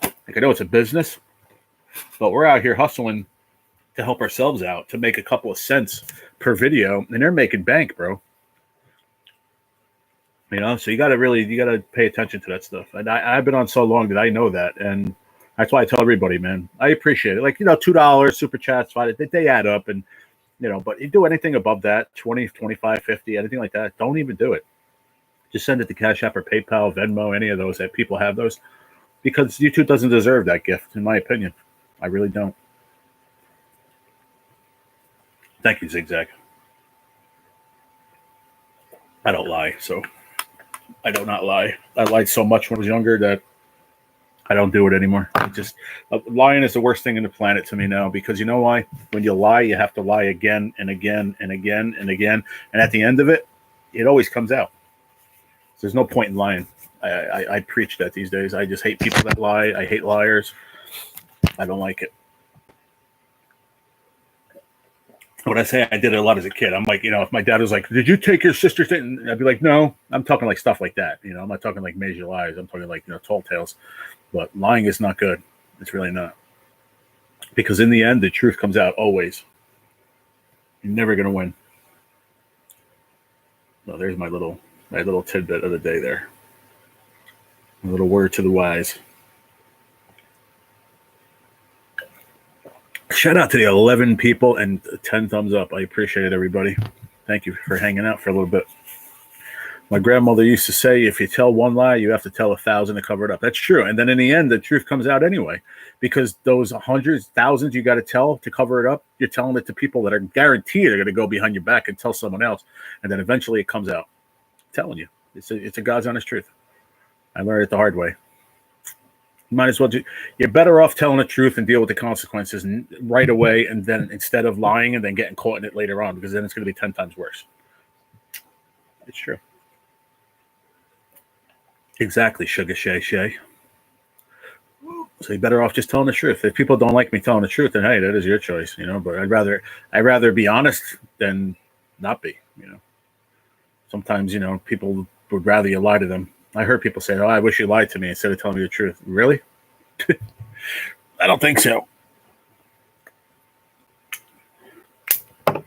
Like, I know it's a business, but we're out here hustling to help ourselves out, to make a couple of cents per video, and they're making bank, bro. So you got to pay attention to that stuff. And I've been on so long that I know that. And that's why I tell everybody, man, I appreciate it. Like, $2 super chats, they add up. And, but you do anything above that, 20, 25, 50, anything like that, don't even do it. Just send it to Cash App or PayPal, Venmo, any of those that people have those. Because YouTube doesn't deserve that gift, in my opinion. I really don't. Thank you, Zigzag. I don't lie, so... I do not lie. I lied so much when I was younger that I don't do it anymore. Lying is the worst thing in the planet to me now, because you know why? When you lie, you have to lie again and again and again and again. And at the end of it, it always comes out. So there's no point in lying. I preach that these days. I just hate people that lie. I hate liars. I don't like it. When I say I did it a lot as a kid, I'm like, if my dad was like, "Did you take your sister's thing?" I'd be like, "No." I'm talking like stuff like that. I'm not talking like major lies. I'm talking like, tall tales. But lying is not good. It's really not. Because in the end, the truth comes out always. You're never going to win. Well, there's my little tidbit of the day there. A little word to the wise. Shout out to the 11 people and 10 thumbs up. I appreciate it, everybody. Thank you for hanging out for a little bit. My grandmother used to say, if you tell one lie, you have to tell 1,000 to cover it up. That's true. And then in the end, the truth comes out anyway, because those hundreds, thousands you got to tell to cover it up, you're telling it to people that are guaranteed are going to go behind your back and tell someone else. And then eventually it comes out. I'm telling you, it's a God's honest truth. I learned it the hard way. Might as well you're better off telling the truth and deal with the consequences right away, and then instead of lying and then getting caught in it later on, because then it's going to be 10 times worse. It's true. Exactly, Sugar Shay. So you're better off just telling the truth. If people don't like me telling the truth, then hey, that is your choice, But I'd rather be honest than not be, Sometimes, people would rather you lie to them. I heard people say, "Oh, I wish you lied to me instead of telling me the truth." Really? I don't think so. But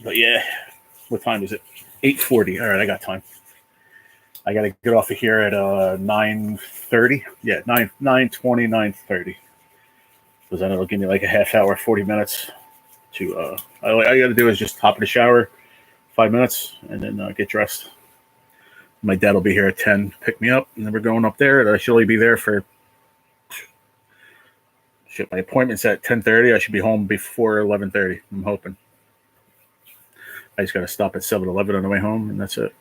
yeah, what time is it? 8:40. All right, I got time. I got to get off of here at 9:30. Yeah, 9:20, 9:30. Because then it'll give me like a half hour, 40 minutes to. All I got to do is just hop in the shower, 5 minutes, and then get dressed. My dad will be here at 10 to pick me up, and then we're going up there. And I should only be there for shit. My appointment's at 10:30. I should be home before 11:30. I'm hoping. I just got to stop at 7-Eleven on the way home, and that's it.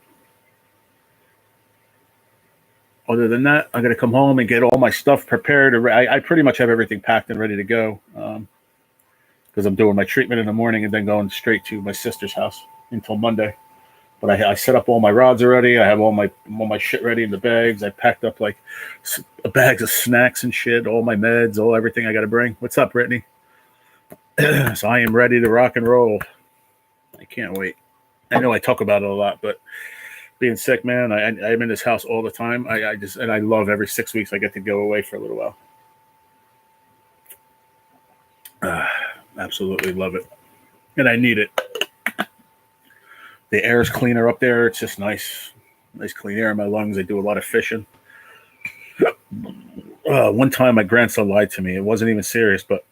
Other than that, I'm going to come home and get all my stuff prepared. I pretty much have everything packed and ready to go because I'm doing my treatment in the morning and then going straight to my sister's house until Monday. But I set up all my rods already. I have all my shit ready in the bags. I packed up like bags of snacks and shit, all my meds, everything I got to bring. What's up, Brittany? So I am ready to rock and roll. I can't wait. I know I talk about it a lot, but being sick, man, I'm in this house all the time. I love every 6 weeks I get to go away for a little while. Absolutely love it. And I need it. The air is cleaner up there. It's just nice clean air in my lungs. I do a lot of fishing. One time my grandson lied to me. It wasn't even serious, but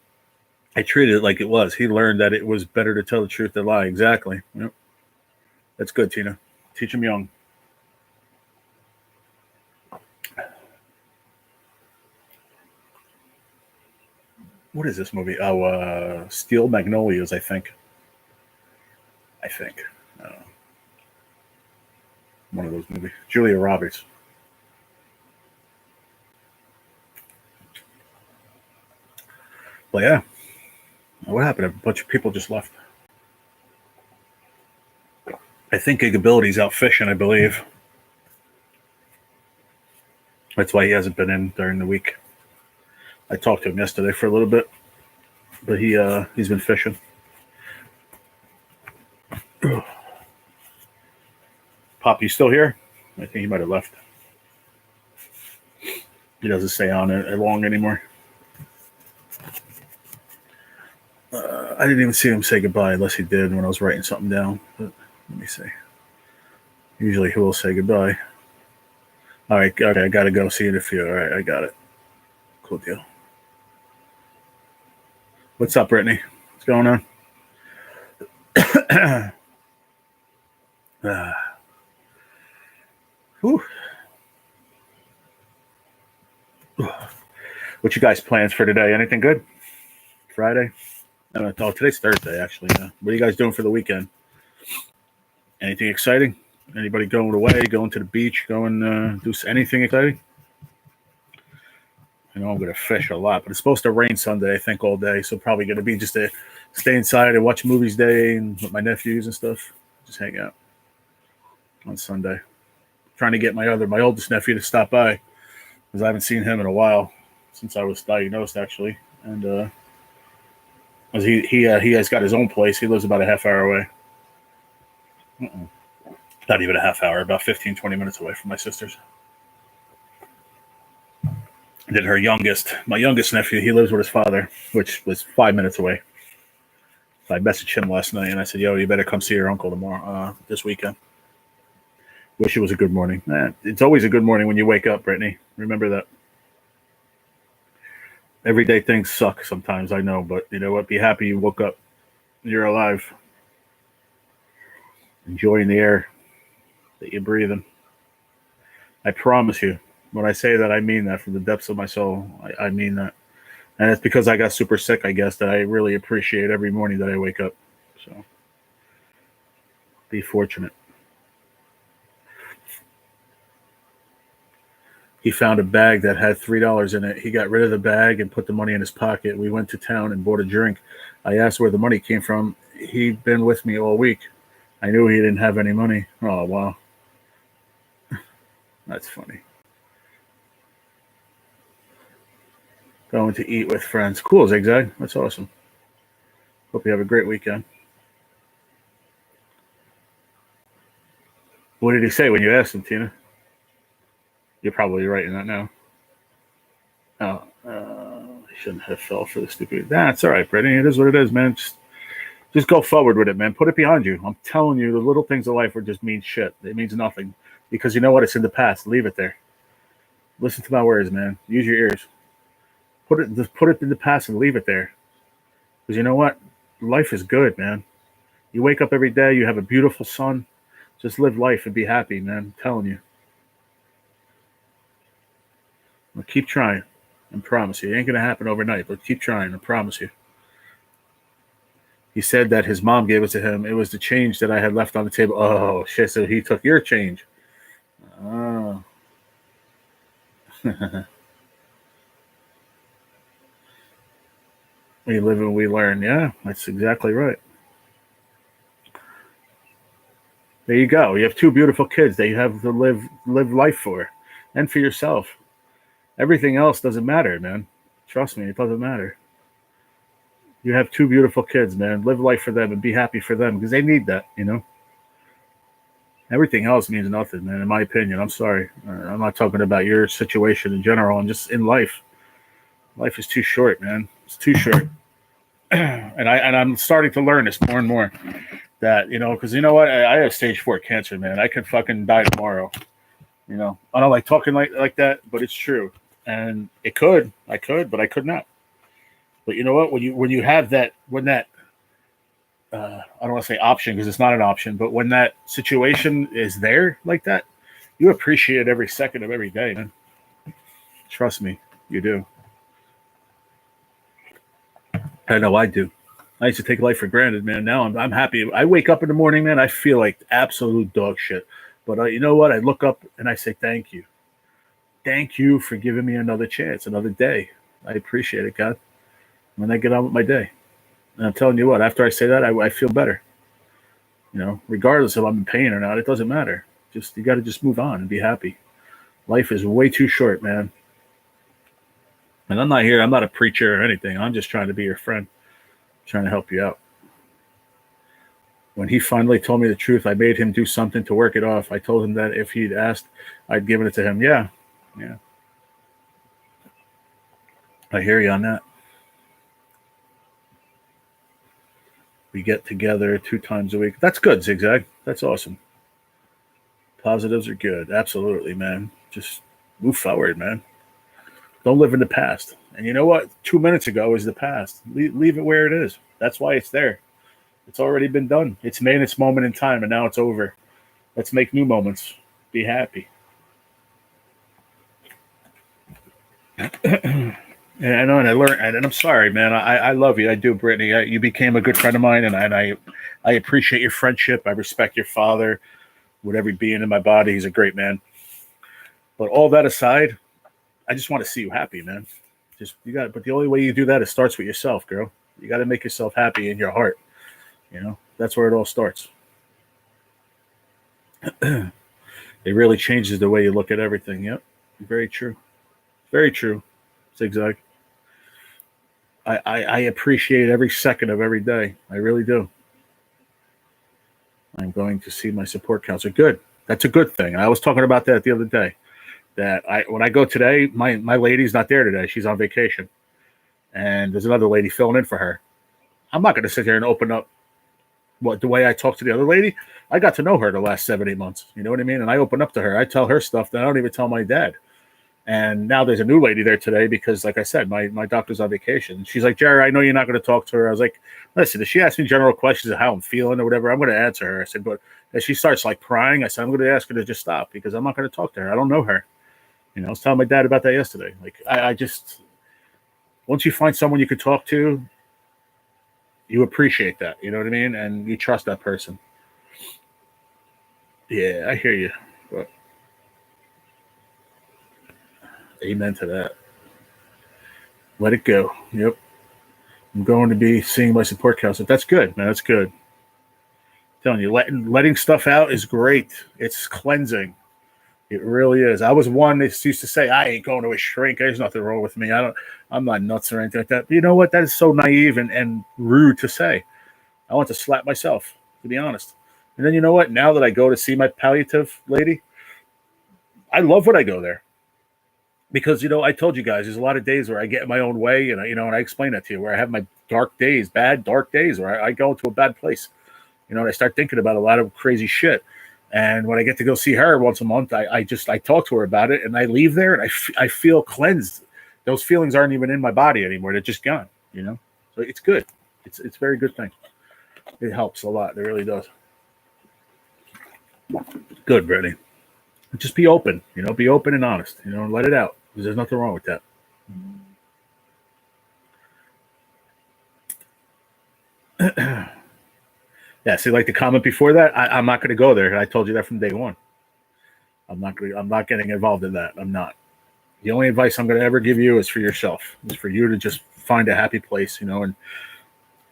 I treated it like it was. He learned that it was better to tell the truth than lie. Exactly. Yep. That's good, Tina. Teach him young. What is this movie? Oh, Steel Magnolias, I think. One of those movies. Julia Roberts. But yeah. What happened? A bunch of people just left. I think Gigability's out fishing, I believe. That's why he hasn't been in during the week. I talked to him yesterday for a little bit, but he's been fishing. Pop, you still here? I think he might have left. He doesn't stay on it long anymore. I didn't even see him say goodbye, unless he did when I was writing something down. But let me see. Usually he will say goodbye. All right, okay, I got to go see it in a few. All right, I got it. Cool deal. What's up, Brittany? What's going on? Whew. What you guys plans for today? Anything good? Friday? I don't know. Today's Thursday, actually. What are you guys doing for the weekend? Anything exciting? Anybody going away, going to the beach, going do anything exciting? I know I'm going to fish a lot, but it's supposed to rain Sunday, I think, all day. So probably going to be just to stay inside and watch movies day and with my nephews and stuff. Just hang out on Sunday. Trying to get my oldest nephew to stop by because I haven't seen him in a while since I was diagnosed, actually. And he has got his own place. He lives about a half hour away. Not even a half hour, about 15, 20 minutes away from my sister's. And then my youngest nephew, he lives with his father, which was 5 minutes away. So I messaged him last night and I said, yo, you better come see your uncle tomorrow, this weekend. Wish it was a good morning. It's always a good morning when you wake up, Brittany. Remember that. Everyday things suck sometimes, I know, but you know what? Be happy you woke up. You're alive. Enjoying the air that you're breathing. I promise you, when I say that, I mean that from the depths of my soul. I mean that. And it's because I got super sick, I guess, that I really appreciate every morning that I wake up. So be fortunate. He found a bag that had $3 in it. He got rid of the bag and put the money in his pocket. We went to town and bought a drink. I asked where the money came from. He'd been with me all week. I knew he didn't have any money. Oh, wow. That's funny. Going to eat with friends. Cool, Zigzag. That's awesome. Hope you have a great weekend. What did he say when you asked him, Tina? You're probably writing that now. Oh, I shouldn't have fell for the stupid. That's all right, Brittany. It is what it is, man. Just go forward with it, man. Put it behind you. I'm telling you, the little things of life just mean shit. It means nothing. Because you know what? It's in the past. Leave it there. Listen to my words, man. Use your ears. Put it in the past and leave it there. Because you know what? Life is good, man. You wake up every day. You have a beautiful son. Just live life and be happy, man. I'm telling you. But keep trying. I promise you. It ain't going to happen overnight, but keep trying. I promise you. He said that his mom gave it to him. It was the change that I had left on the table. Oh, shit. So he took your change. Oh. We live and we learn. Yeah, that's exactly right. There you go. You have two beautiful kids that you have to live life for, and for yourself. Everything else doesn't matter, man. Trust me, it doesn't matter. You have two beautiful kids, man. Live life for them and be happy for them because they need that, you know? Everything else means nothing, man, in my opinion. I'm sorry. I'm not talking about your situation in general. I'm just in life. Life is too short, man. It's too short. and I'm starting to learn this more and more. That, you know, because you know what? I have stage 4 cancer, man. I could fucking die tomorrow. You know, I don't like talking like that, but it's true. And I could, but I could not. But you know what? When you have that, I don't want to say option because it's not an option, but when that situation is there like that, you appreciate every second of every day, man. Trust me, you do. I know I do. I used to take life for granted, man. Now I'm happy. I wake up in the morning, man. I feel like absolute dog shit. But you know what? I look up and I say thank you. Thank you for giving me another chance, another day. I appreciate it, God. When I get on with my day. And I'm telling you what, after I say that, I feel better. You know, regardless if I'm in pain or not, it doesn't matter. Just you got to just move on and be happy. Life is way too short, man. And I'm not a preacher or anything. I'm just trying to be your friend, trying to help you out. When he finally told me the truth, I made him do something to work it off. I told him that if he'd asked, I'd given it to him. Yeah. I hear you on that. We get together 2 times a week. That's good, Zigzag. That's awesome. Positives are good. Absolutely, man. Just move forward, man. Don't live in the past. And you know what? 2 minutes ago is the past. Leave it where it is. That's why it's there. It's already been done. It's made its moment in time, and now it's over. Let's make new moments. Be happy. And I know, and I learned, and I'm sorry, man. I love you. I do, Brittany. You became a good friend of mine, and I appreciate your friendship. I respect your father with every being in my body. He's a great man. But all that aside, I just want to see you happy, man. But the only way you do that is starts with yourself, girl. You got to make yourself happy in your heart. You know, that's where it all starts. It really changes the way you look at everything. Yep, very true. Very true. Zigzag. I appreciate every second of every day. I really do. I'm going to see my support counselor. Good. That's a good thing. I was talking about that the other day. That when I go today, my lady's not there today. She's on vacation. And there's another lady filling in for her. I'm not going to sit here and open up the way I talk to the other lady. I got to know her the last 7-8 months. You know what I mean? And I open up to her. I tell her stuff that I don't even tell my dad. And now there's a new lady there today because, like I said, my doctor's on vacation. She's like, Jerry, I know you're not going to talk to her. I was like, listen, if she asks me general questions of how I'm feeling or whatever, I'm going to answer her. I said, but as she starts like crying, I said, I'm going to ask her to just stop because I'm not going to talk to her. I don't know her. You know, I was telling my dad about that yesterday. Like, I just, once you find someone you could talk to, you appreciate that. You know what I mean? And you trust that person. Yeah, I hear you. But amen to that. Let it go. Yep. I'm going to be seeing my support counselor. That's good, man. That's good. I'm telling you, letting stuff out is great. It's cleansing. It really is. I was one that used to say, I ain't going to a shrink. There's nothing wrong with me. I'm not nuts or anything like that. But you know what? That is so naive and rude to say. I want to slap myself, to be honest. And then you know what? Now that I go to see my palliative lady, I love when I go there. Because, you know, I told you guys, there's a lot of days where I get in my own way, and and I explain that to you, where I have my bad, dark days, where I go into a bad place. You know, and I start thinking about a lot of crazy shit. And when I get to go see her once a month, I talk to her about it, and I leave there, and I feel cleansed. Those feelings aren't even in my body anymore. They're just gone, you know? So it's good. It's a very good thing. It helps a lot. It really does. Good, Brittany. Just be open, be open and honest, and let it out. There's nothing wrong with that. Yeah, see, like the comment before that, I'm not going to go there. I told you that from day one. I'm not getting involved in that. I'm not. The only advice I'm going to ever give you is for yourself. Is for you to just find a happy place, and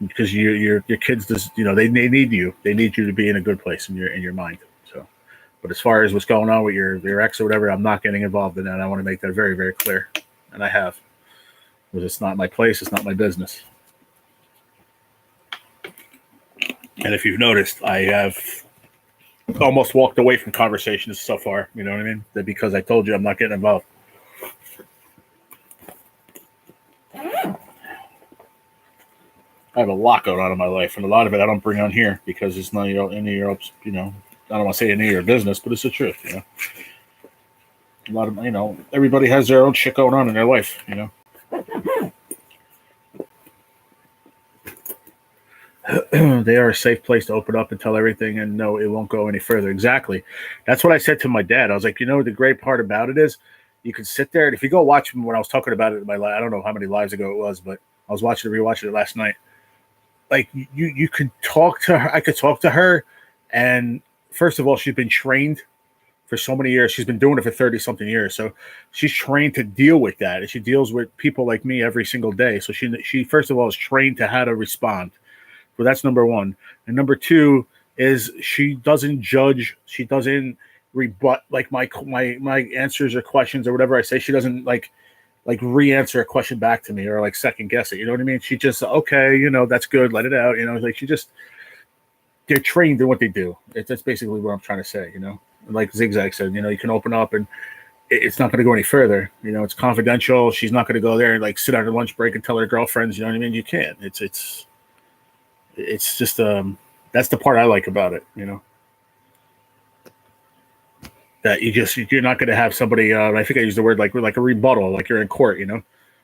because your kids, just, they need you. They need you to be in a good place in your mind. So, but as far as what's going on with your ex or whatever, I'm not getting involved in that. I want to make that very, very clear, and I have, because it's not my place. It's not my business. And if you've noticed, I have almost walked away from conversations so far. You know what I mean? That because I told you I'm not getting involved. I have a lot going on in my life, and a lot of it I don't bring on here because it's not any of your, I don't want to say any of your business, but it's the truth. A lot of everybody has their own shit going on in their life. They are a safe place to open up and tell everything, and no, it won't go any further. Exactly. That's what I said to my dad. I was like, the great part about it is you can sit there, and if you go watch when I was talking about it in my life, I don't know how many lives ago it was, but I was rewatching it last night. Like you could talk to her. I could talk to her, and first of all, she's been trained for so many years. She's been doing it for 30-something years, so she's trained to deal with that, and she deals with people like me every single day. So she first of all is trained to how to respond. So that's number one. And number two is she doesn't judge. She doesn't rebut like my answers or questions or whatever I say. She doesn't like re-answer a question back to me or like second guess it. You know what I mean? She just, okay, that's good. Let it out. They're trained in what they do. That's basically what I'm trying to say, Like Zigzag said, you can open up and it's not going to go any further. It's confidential. She's not going to go there and like sit on her lunch break and tell her girlfriends, you know what I mean? You can't. It's just that's the part I like about it, that you're not going to have somebody. I think I used the word like a rebuttal, like you're in court.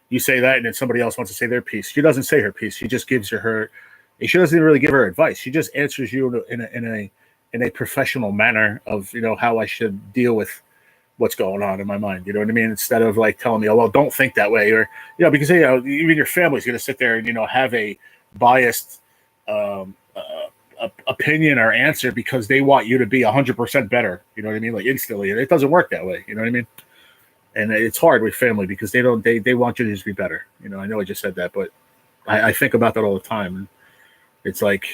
You say that, and then somebody else wants to say their piece. She doesn't say her piece. She just gives her. She doesn't even really give her advice. She just answers you in a professional manner of how I should deal with what's going on in my mind. You know what I mean? Instead of like telling me, oh well, don't think that way, or because even your family's going to sit there and have a biased opinion or answer because they want you to be 100% better. You know what I mean? Like instantly, and it doesn't work that way. You know what I mean? And it's hard with family because they want you to just be better. I know I just said that, but I think about that all the time. And it's like,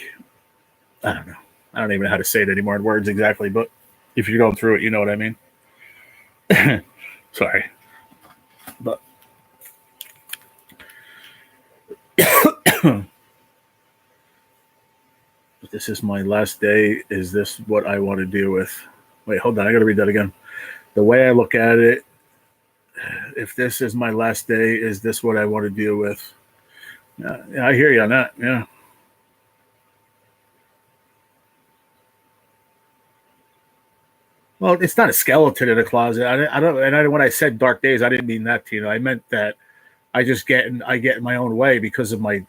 I don't know. I don't even know how to say it anymore in words exactly, but if you're going through it, you know what I mean? Sorry. But this is my last day. Is this what I want to deal with? Wait, hold on. I got to read that again. The way I look at it, if this is my last day, is this what I want to deal with? Yeah, I hear you on that. Yeah. Well, it's not a skeleton in a closet. I don't. And when I said dark days, I didn't mean that to I meant that I get in my own way because of my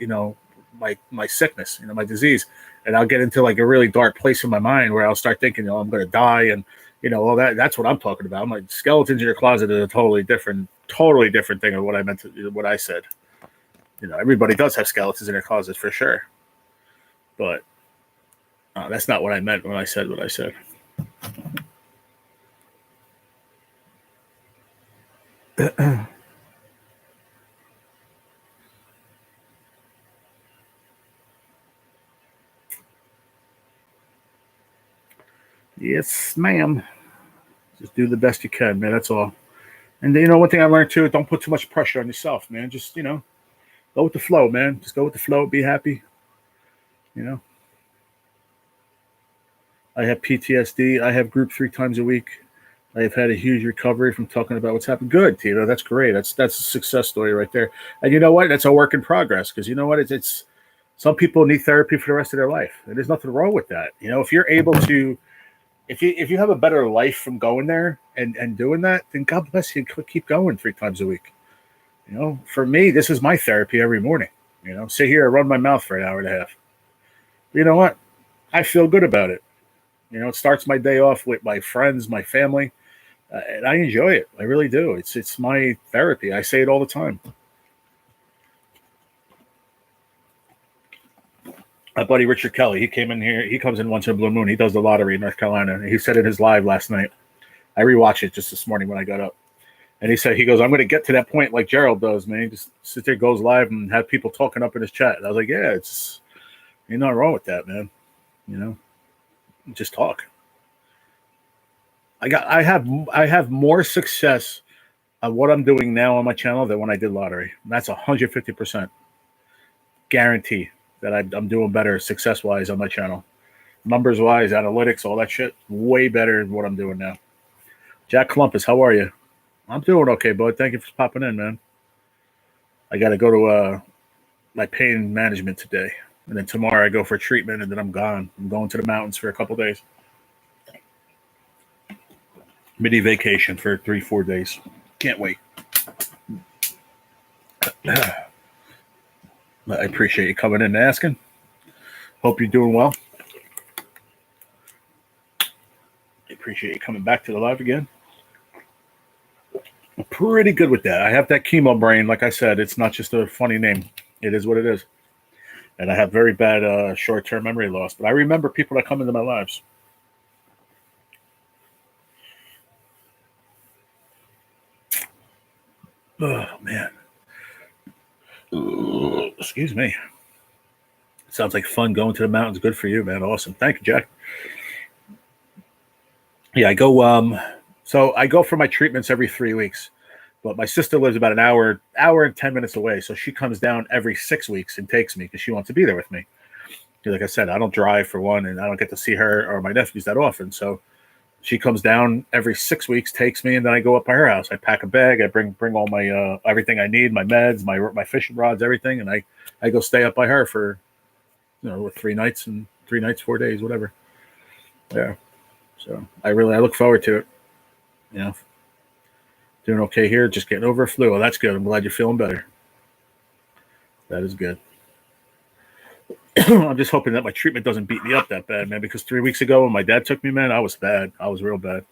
my sickness, my disease, and I'll get into like a really dark place in my mind where I'll start thinking, I'm going to die, and all that. That's what I'm talking about. I'm like, skeletons in your closet is a totally different thing of what I meant to what I said. Everybody does have skeletons in their closet for sure, but that's not what I meant when I said what I said. Yes, ma'am. Just do the best you can, man. That's all. And one thing I learned too, don't put too much pressure on yourself, man. Just, go with the flow, man. Just go with the flow. Be happy. I have PTSD. I have group 3 times a week. I have had a huge recovery from talking about what's happened. Good, Tito. That's great. That's a success story right there. And you know what? That's a work in progress because you know what? It's some people need therapy for the rest of their life. And there's nothing wrong with that. If you're able to, if you have a better life from going there and doing that, then God bless you. Keep going 3 times a week. For me, this is my therapy every morning. Sit here and run my mouth for an hour and a half. You know what? I feel good about it. It starts my day off with my friends, my family. And I enjoy it. I really do. It's my therapy. I say it all the time. My buddy Richard Kelly, he came in here. He comes in once in a blue moon. He does the lottery in North Carolina. He said in his live last night. I rewatched it just this morning when I got up. And he goes, I'm going to get to that point like Gerald does, man. He just sit there, goes live, and have people talking up in his chat. And I was like, yeah, ain't nothing wrong with that, man. You know, just talk. I have more success on what I'm doing now on my channel than when I did lottery. And that's 150% guarantee that I'm doing better success wise on my channel, numbers wise, analytics, all that shit. Way better than what I'm doing now. Jack Clumpus, how are you? I'm doing okay, bud. Thank you for popping in, man. I got to go to my pain management today. And then tomorrow I go for treatment, and then I'm gone. I'm going to the mountains for a couple days. Mini vacation for 3-4 days. Can't wait. I appreciate you coming in and asking. Hope you're doing well. I appreciate you coming back to the live again. I'm pretty good with that. I have that chemo brain. Like I said, it's not just a funny name. It is what it is. And I have very bad short-term memory loss. But I remember people that come into my lives. Oh, man. Ooh, excuse me. Sounds like fun going to the mountains. Good for you, man. Awesome. Thank you, Jack. Yeah, I go so I go for my treatments every 3 weeks. But my sister lives about an hour and 10 minutes away. So she comes down every 6 weeks and takes me because she wants to be there with me. Like I said, I don't drive for one, and I don't get to see her or my nephews that often. So she comes down every 6 weeks, takes me, and then I go up by her house. I pack a bag. I bring all my everything I need, my meds, my fishing rods, everything, and I go stay up by her for 3 nights, 4 days, whatever. Yeah. So I look forward to it. You know, doing okay here, just getting over a flu. Well, that's good. I'm glad you're feeling better. That is good. I'm just hoping that my treatment doesn't beat me up that bad, man, because 3 weeks ago when my dad took me, man, I was bad. I was real bad.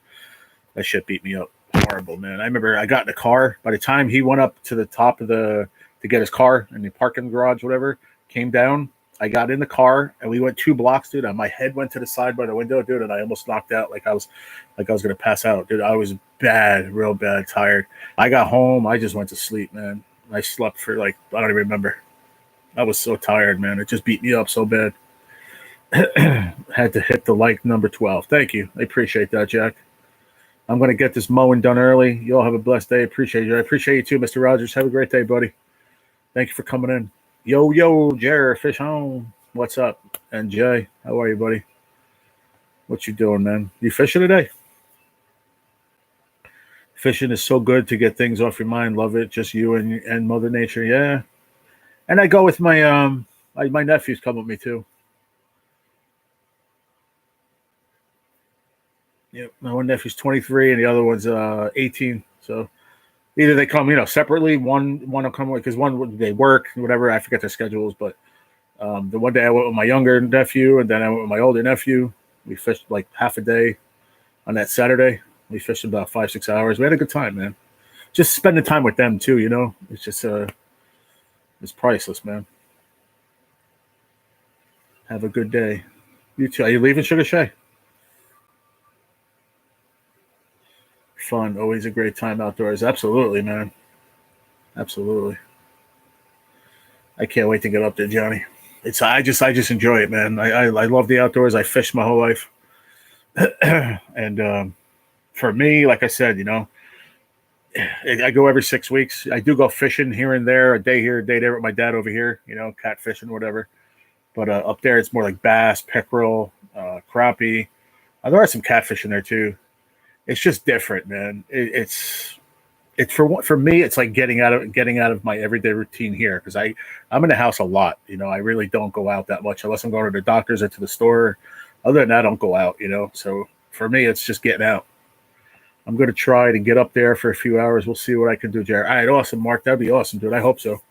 That shit beat me up horrible, man. I remember I got in the car. By the time he went up to the top of to get his car in the parking garage, whatever, came down, I got in the car and we went 2 blocks, dude. And my head went to the side by the window, dude, and I almost knocked out like I was going to pass out, dude. I was bad, real bad, tired. I got home. I just went to sleep, man. I slept for I don't even remember. I was so tired, man. It just beat me up so bad. Had to hit the like number 12. Thank you. I appreciate that, Jack. I'm going to get this mowing done early. You all have a blessed day. Appreciate you. I appreciate you too, Mr. Rogers. Have a great day, buddy. Thank you for coming in. Yo, Jer, fish home. What's up? And Jay, how are you, buddy? What you doing, man? You fishing today? Fishing is so good to get things off your mind. Love it. Just you and Mother Nature. Yeah. And I go with my my nephews come with me too. Yeah, my one nephew's 23 and the other one's 18. So either they come, separately. One will come because they work, whatever. I forget their schedules, but the one day I went with my younger nephew and then I went with my older nephew. We fished like half a day on that Saturday. We fished about 5-6 hours. We had a good time, man. Just spending time with them too, It's just it's priceless, man. Have a good day. You too. Are you leaving, Sugar Shay? Fun. Always a great time outdoors. Absolutely, man. Absolutely. I can't wait to get up there, Johnny. I just enjoy it, man. I love the outdoors. I fished my whole life. And for me, like I said, I go every 6 weeks. I do go fishing here and there, a day here, a day there with my dad over here, cat fishing, whatever. But up there, it's more like bass, pickerel, crappie. There are some catfish in there too. It's just different, man. It's for me. It's like getting out of my everyday routine here because I'm in the house a lot. I really don't go out that much unless I'm going to the doctors or to the store. Other than that, I don't go out. So for me, it's just getting out. I'm going to try to get up there for a few hours. We'll see what I can do, Jared. All right, awesome, Mark. That'd be awesome, dude. I hope so.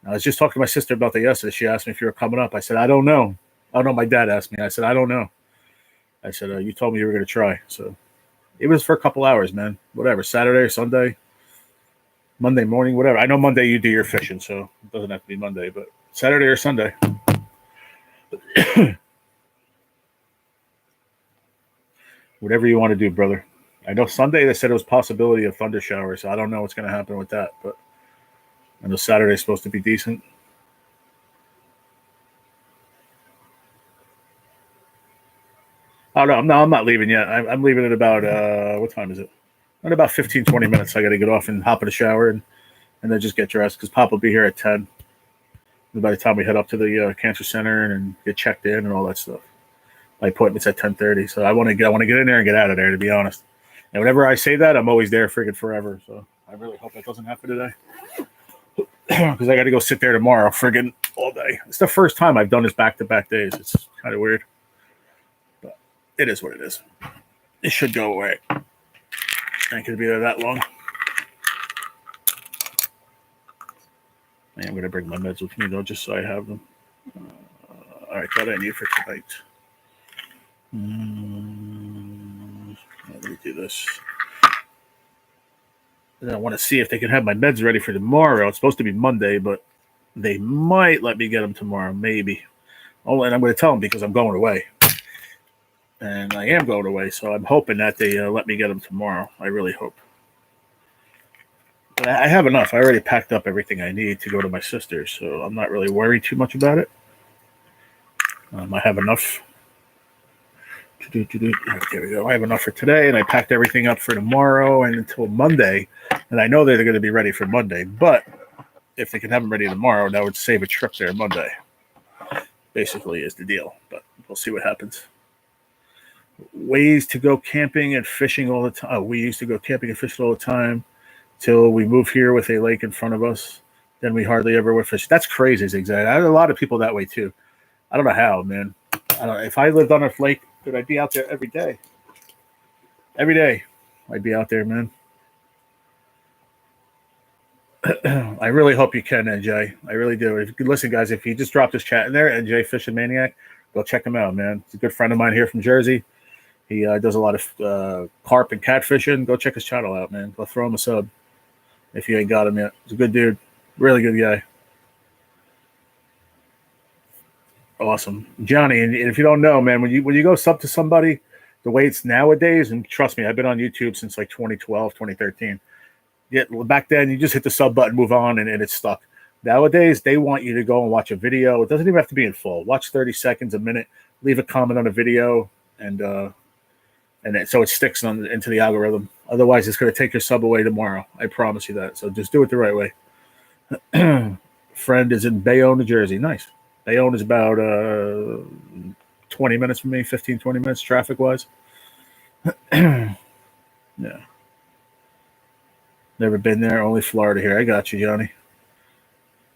I was just talking to my sister about that yesterday. She asked me if you were coming up. I said, I don't know. Oh, no, my dad asked me. I said, I don't know. I said, you told me you were going to try. So, It was for a couple hours, man. Whatever, Saturday or Sunday, Monday morning, whatever. I know Monday you do your fishing, so it doesn't have to be Monday, but Saturday or Sunday. Whatever you want to do, brother. I know Sunday they said it was possibility of thunder showers, so I don't know what's going to happen with that, but I know Saturday's supposed to be decent. Oh, no, I'm not leaving yet. I'm leaving at about, what time is it? In about 15, 20 minutes. I got to get off and hop in the shower and then just get dressed because Pop will be here at 10. And by the time we head up to the cancer center and get checked in and all that stuff. My appointment's at 10:30, so I want to get in there and get out of there, to be honest. And whenever I say that, I'm always there friggin' forever. So I really hope that doesn't happen today. Because I got to go sit there tomorrow friggin' all day. It's the first time I've done this back-to-back days. It's kind of weird. But it is what it is. It should go away. I ain't going to be there that long. I am going to bring my meds with me, though, just so I have them. All right, that I need for tonight. Let me do this. And I want to see if they can have my meds ready for tomorrow. It's supposed to be Monday, but they might let me get them tomorrow, maybe. Oh, and I'm going to tell them because I'm going away. And I am going away, so I'm hoping that they let me get them tomorrow. I really hope. But I have enough. I already packed up everything I need to go to my sister's, so I'm not really worried too much about it. I have enough. There we go. I have enough for today, and I packed everything up for tomorrow and until Monday. And I know they're going to be ready for Monday, but if they can have them ready tomorrow, that would save a trip there Monday. Basically, is the deal. But we'll see what happens. Ways to go camping and fishing all the time. Oh, we used to go camping and fishing all the time till we moved here with a lake in front of us. Then we hardly ever would fish. That's crazy, Zigzag. I have a lot of people that way too. I don't know how, man. I don't know. If I lived on a lake, dude, I'd be out there every day. Every day, I'd be out there, man. I really hope you can, NJ. I really do. If you could listen, guys, if you just dropped this chat in there, NJ Fishing Maniac, go check him out, man. He's a good friend of mine here from Jersey. He does a lot of carp and catfishing. Go check his channel out, man. Go throw him a sub if you ain't got him yet. He's a good dude. Really good guy. Awesome. Johnny, and if you don't know, man, when you go sub to somebody, the way it's nowadays, and trust me, I've been on YouTube since like 2012, 2013. Yeah, back then, you just hit the sub button, move on, and it's stuck. Nowadays, they want you to go and watch a video. It doesn't even have to be in full. Watch 30 seconds, a minute, leave a comment on a video, and so it sticks into the algorithm. Otherwise, it's going to take your sub away tomorrow. I promise you that. So just do it the right way. Friend is in Bayonne, New Jersey. Nice. Bayonne is about 20 minutes from me, 15, 20 minutes traffic-wise. Yeah. Never been there, only Florida here. I got you, Johnny.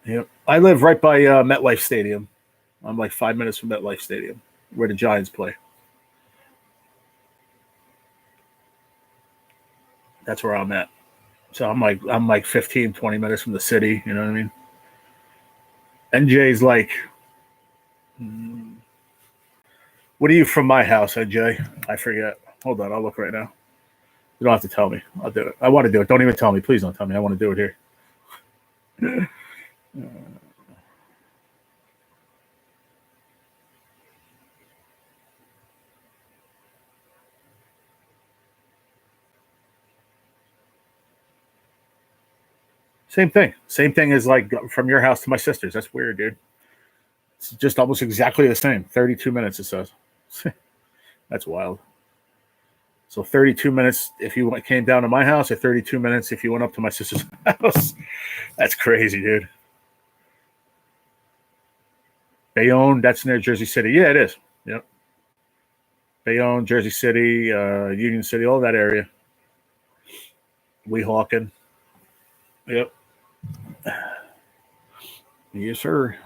Yep. I live right by MetLife Stadium. I'm like 5 minutes from MetLife Stadium, where the Giants play. That's where I'm at. So I'm like 15, 20 minutes from the city, you know what I mean? NJ's like, what are you from my house, NJ? I forget. Hold on, I'll look right now. You don't have to tell me. I'll do it. I want to do it. Don't even tell me. Please don't tell me. I want to do it here. Same thing. Same thing as like from your house to my sister's. That's weird, dude. It's just almost exactly the same. 32 minutes, it says. That's wild. So 32 minutes if you came down to my house, or 32 minutes if you went up to my sister's house. That's crazy, dude. Bayonne, that's near Jersey City. Yeah, it is. Yep. Bayonne, Jersey City, Union City, all that area. Weehawken. Yep. Yes, sir.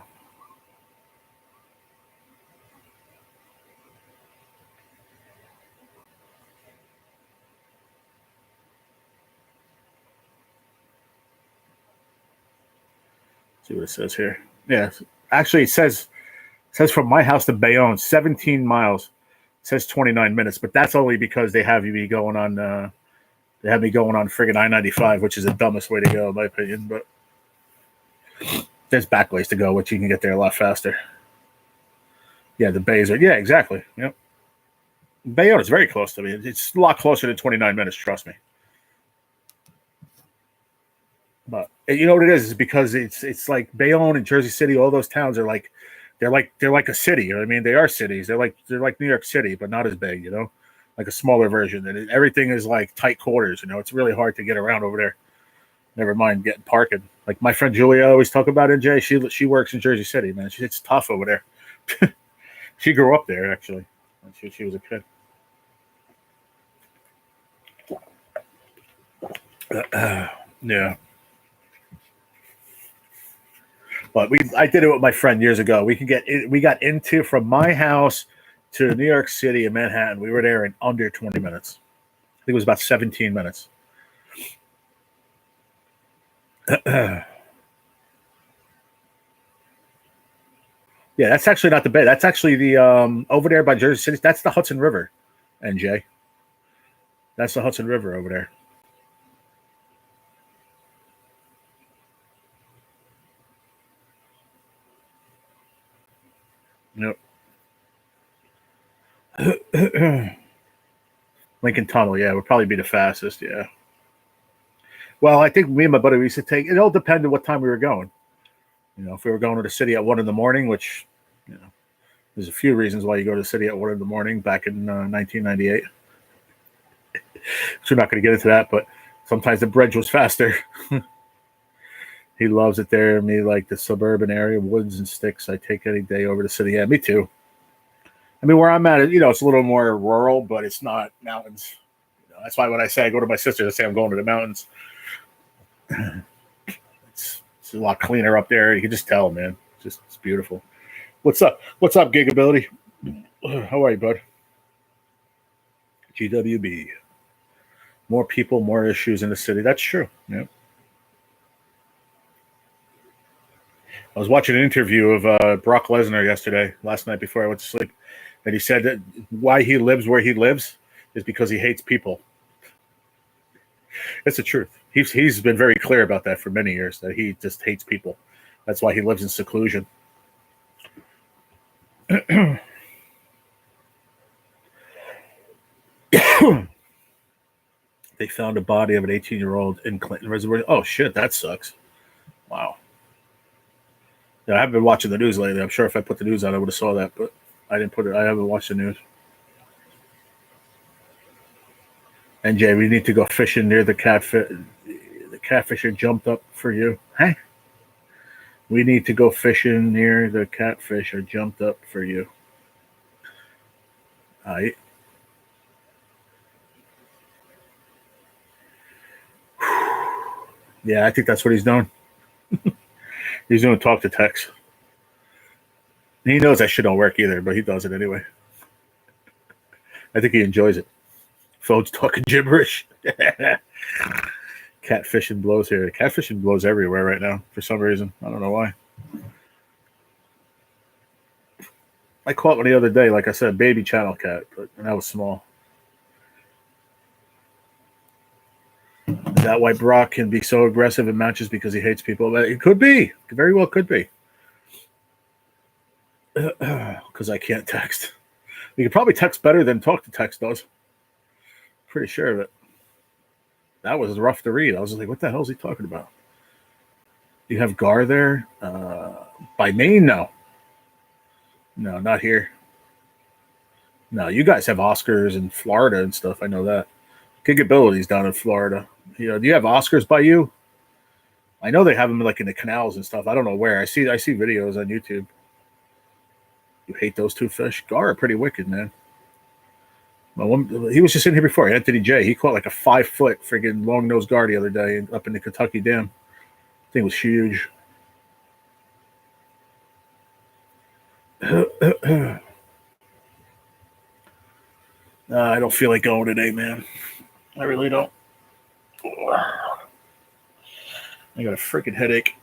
See what it says here. Yeah, actually, it says from my house to Bayonne, 17 miles, says 29 minutes, but that's only because they have me going on. They have me going on friggin' I-95, which is the dumbest way to go, in my opinion. But there's back ways to go, which you can get there a lot faster. Yeah, the bays are. Yeah, exactly. Yep. Bayonne is very close to me. It's a lot closer than 29 minutes. Trust me. But you know what it is? Is because it's like Bayonne and Jersey City. All those towns are like they're like a city. You know what I mean? They are cities. They're like New York City, but not as big. You know, like a smaller version. And everything is like tight quarters. You know, it's really hard to get around over there. Never mind getting parking. Like my friend Julia always talk about it. Jay, she works in Jersey City. Man, it's tough over there. She grew up there actually. She was a kid. Yeah. But I did it with my friend years ago. We got into from my house to New York City and Manhattan. We were there in under 20 minutes. I think it was about 17 minutes. Yeah, that's actually not the Bay. That's actually the over there by Jersey City. That's the Hudson River, NJ. That's the Hudson River over there. Yep. Lincoln Tunnel, yeah, would probably be the fastest, yeah. Well, I think me and my buddy, we used to take, it all depended what time we were going. You know, if we were going to the city at 1 in the morning, which, you know, there's a few reasons why you go to the city at 1 in the morning back in 1998. So we're not going to get into that, but sometimes the bridge was faster. He loves it there. Me, like the suburban area, woods and sticks. I take any day over the city. Yeah, me too. I mean, where I'm at, you know, it's a little more rural, but it's not mountains. You know, that's why when I say I go to my sister, I say I'm going to the mountains. It's a lot cleaner up there. You can just tell, man. It's beautiful. What's up? What's up, Gigability? How are you, bud? GWB. More people, more issues in the city. That's true. Yeah. I was watching an interview of Brock Lesnar last night before I went to sleep, and he said that why he lives where he lives is because he hates people. It's the truth. He's been very clear about that for many years, that he just hates people. That's why he lives in seclusion. They found a body of an 18-year-old in Clinton Reservoir. Oh, shit, that sucks. Wow. Yeah, I haven't been watching the news lately. I'm sure if I put the news on, I would have saw that, but I didn't put it. I haven't watched the news. And Jay, we need to go fishing near the catfish. The catfisher jumped up for you. Huh? We need to go fishing near the catfisher jumped up for you. All right. Yeah, I think that's what he's doing. He's doing talk to text. And he knows that shit don't work either, but he does it anyway. I think he enjoys it. Phone's talking gibberish. Catfishing blows here. Catfishing blows everywhere right now for some reason. I don't know why. I caught one the other day, like I said, baby channel cat, but that was small. Is that why Brock can be so aggressive in matches because he hates people? It could be. It very well could be. Because I can't text. You can probably text better than talk to text does. Pretty sure of it. That was rough to read. I was like, what the hell is he talking about? You have Gar there? By Maine? No. No, not here. No, you guys have Oscars in Florida and stuff. I know that. Gigability's down in Florida. You know, do you have Oscars by you? I know they have them like in the canals and stuff. I don't know where. I see videos on YouTube. You hate those two fish? Gar are pretty wicked, man. He was just in here before. Anthony J. He caught like a 5-foot friggin' long-nosed gar the other day up in the Kentucky Dam. Thing was huge. I don't feel like going today, man. I really don't. I got a freaking headache.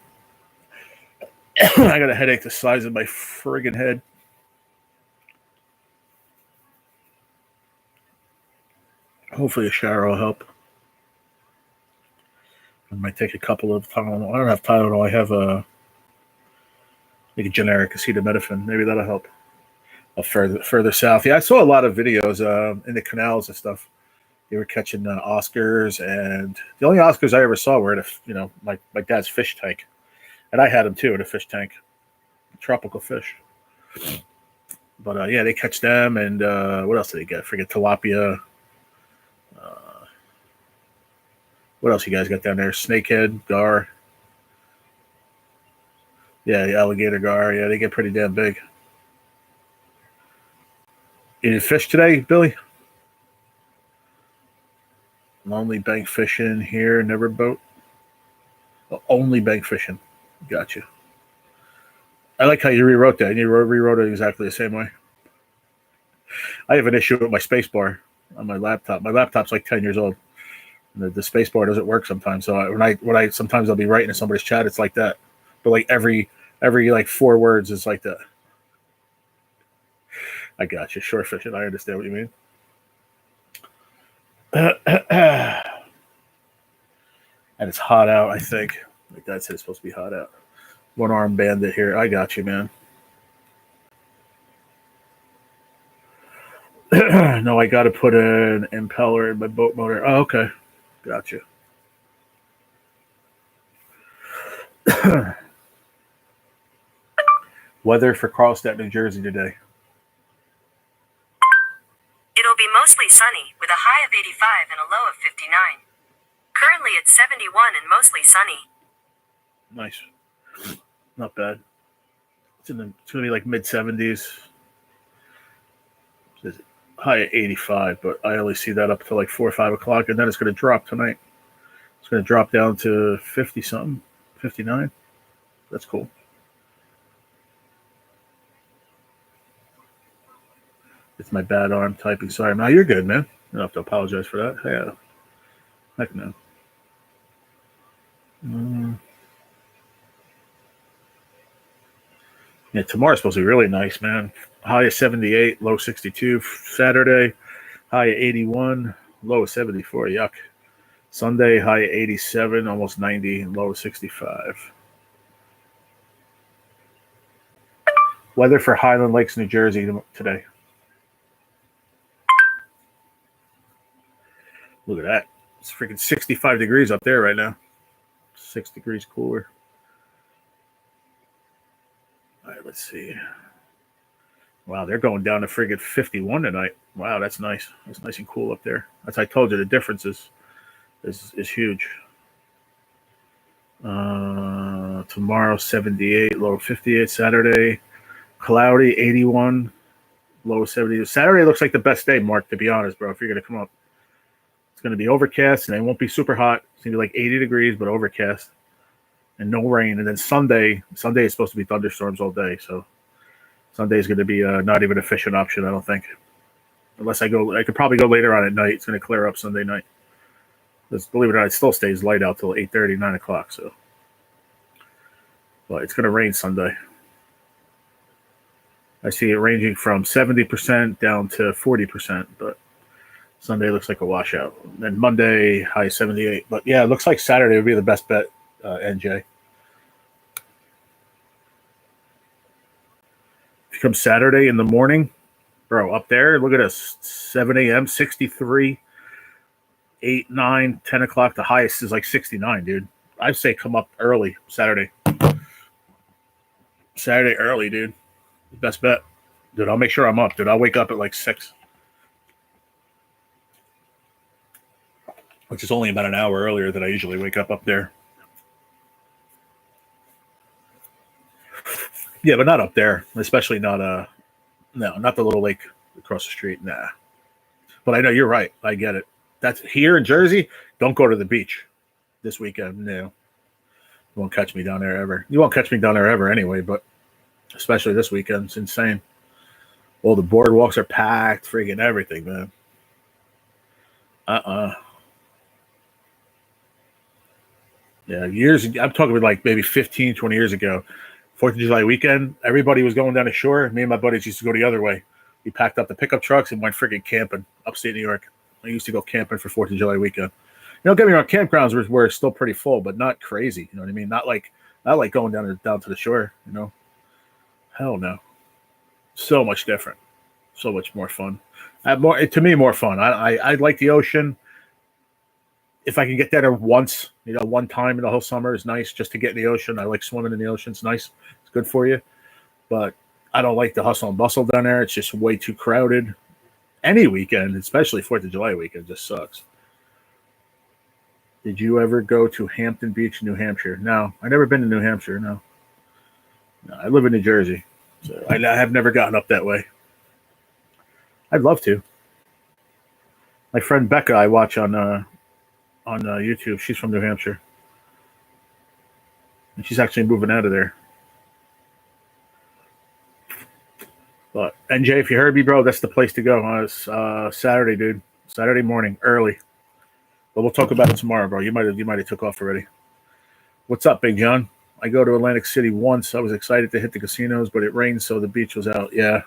I got a headache the size of my friggin' head. Hopefully a shower will help. I might take a couple of Tylenol. I don't have Tylenol. I have like a generic acetaminophen. Maybe that'll help. Further south. Yeah, I saw a lot of videos in the canals and stuff. They were catching Oscars, and the only Oscars I ever saw were at my dad's fish tank, and I had them too in a fish tank, tropical fish. But yeah, they catch them, and what else did they get? Forget tilapia. What else you guys got down there? Snakehead, gar. Yeah, the alligator gar. Yeah, they get pretty damn big. You did fish today, Billy? Only bank fishing here, never boat. Only bank fishing. Gotcha. I like how you rewrote that. You rewrote it exactly the same way. I have an issue with my space bar on my laptop. My laptop's like 10 years old. The space bar doesn't work sometimes. So when I sometimes I'll be writing in somebody's chat, it's like that. But like every like 4 words is like that. I got you. Short fishing. I understand what you mean. And it's hot out, I think. Like that's it. It's supposed to be hot out. One arm bandit here. I got you, man. No, I got to put an impeller in my boat motor. Oh, okay. Gotcha. Weather for Carlstadt, New Jersey today. It'll be mostly sunny, with a high of 85 and a low of 59. Currently it's 71 and mostly sunny. Nice. Not bad. It's going to be like mid-70s. High at 85, but I only see that up to like 4 or 5 o'clock, and then it's going to drop tonight. It's going to drop down to 50-something, 59. That's cool. It's my bad arm typing. Sorry. No, you're good, man. You don't have to apologize for that. Yeah. Heck no. Yeah, tomorrow's supposed to be really nice, man. High of 78, low 62. Saturday, high of 81, low of 74. Yuck. Sunday, high of 87, almost 90, and low of 65. Weather for Highland Lakes, New Jersey today. Look at that. It's freaking 65 degrees up there right now. 6 degrees cooler. All right, let's see. Wow, they're going down to friggin' 51 tonight. Wow, that's nice. That's nice and cool up there. As I told you, the difference is huge. Tomorrow, 78, low 58. Saturday, cloudy, 81, low 70. Saturday looks like the best day, Mark, to be honest, bro, if you're going to come up. It's going to be overcast, and it won't be super hot. It's going to be like 80 degrees, but overcast. And no rain. And then Sunday is supposed to be thunderstorms all day. So Sunday is going to be not even a fishing option, I don't think. Unless I could probably go later on at night. It's going to clear up Sunday night. Because believe it or not, it still stays light out till 8:30, 9 o'clock. So, but it's going to rain Sunday. I see it ranging from 70% down to 40%, but Sunday looks like a washout. And Monday, high 78. But yeah, it looks like Saturday would be the best bet, NJ. If you come Saturday in the morning, bro, up there, look at us, 7 a.m., 63, 8, 9, 10 o'clock. The highest is like 69, dude. I'd say come up early Saturday. Saturday early, dude. Best bet. Dude, I'll make sure I'm up, dude. I'll wake up at like 6. Which is only about an hour earlier than I usually wake up there. Yeah, but not up there. Especially not not the little lake across the street. Nah. But I know you're right. I get it. That's here in Jersey. Don't go to the beach this weekend. No. You won't catch me down there ever. You won't catch me down there ever anyway, but especially this weekend. It's insane. All the boardwalks are packed, friggin' everything, man. Yeah, I'm talking about like maybe 15, 20 years ago. 4th of July weekend, everybody was going down the shore. Me and my buddies used to go the other way. We packed up the pickup trucks and went friggin' camping upstate New York. I used to go camping for 4th of July weekend. Don't get me wrong, campgrounds were still pretty full, but not crazy. You know what I mean? Not like going down to the shore. Hell no. So much different. So much more fun. More fun. I like the ocean. If I can get there once, one time in the whole summer is nice just to get in the ocean. I like swimming in the ocean. It's nice. It's good for you. But I don't like the hustle and bustle down there. It's just way too crowded. Any weekend, especially 4th of July weekend, just sucks. Did you ever go to Hampton Beach, New Hampshire? No, I've never been to New Hampshire. No, I live in New Jersey, so I have never gotten up that way. I'd love to. My friend Becca, I watch on YouTube. She's from New Hampshire, and she's actually moving out of there. But NJ, if you heard me, bro, that's the place to go. It's Saturday, dude. Saturday morning, early. But we'll talk about it tomorrow, bro. You might have took off already. What's up, Big John? I go to Atlantic City once. I was excited to hit the casinos, but it rained, so the beach was out. Yeah.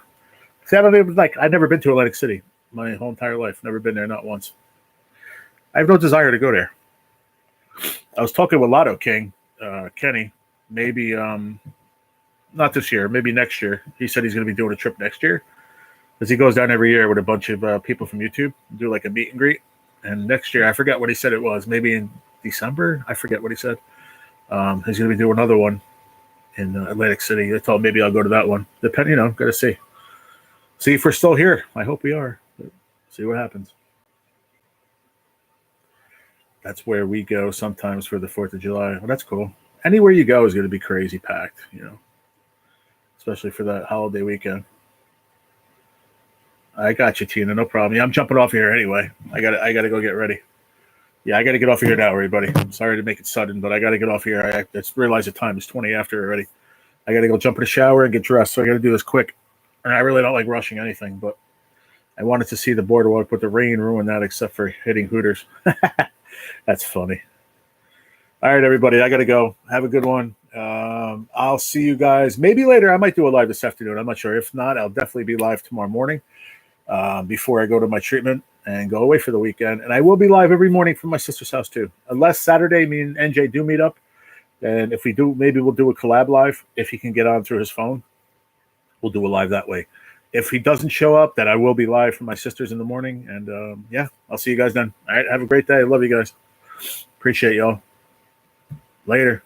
See, I've never been to Atlantic City my whole entire life. Never been there, not once. I have no desire to go there. I was talking with Lotto King, Kenny, maybe not this year, maybe next year. He said he's going to be doing a trip next year because he goes down every year with a bunch of people from YouTube, do like a meet and greet. And next year, I forgot what he said it was. Maybe in December. I forget what he said. He's going to be doing another one in Atlantic City. I told him maybe I'll go to that one. Depending, got to see. See if we're still here. I hope we are. But see what happens. That's where we go sometimes for the 4th of July. Well, that's cool. Anywhere you go is going to be crazy packed, especially for that holiday weekend. I got you, Tina. No problem. Yeah, I'm jumping off here anyway. I gotta go get ready. Yeah, I gotta get off of here now, everybody. I'm sorry to make it sudden, but I gotta get off here. I just realized the time is 20 after already. I gotta go jump in the shower and get dressed, so I gotta do this quick. And I really don't like rushing anything, but I wanted to see the boardwalk, but the rain ruined that except for hitting Hooters. That's funny. All right, everybody. I gotta go. Have a good one. I'll see you guys maybe later. I might do a live this afternoon. I'm not sure. If not, I'll definitely be live tomorrow morning. Before I go to my treatment and go away for the weekend. And I will be live every morning from my sister's house too. Unless Saturday, me and NJ do meet up. And if we do, maybe we'll do a collab live. If he can get on through his phone, we'll do a live that way. If he doesn't show up, then I will be live from my sister's in the morning. And yeah, I'll see you guys then. All right, have a great day. I love you guys. Appreciate y'all. Later.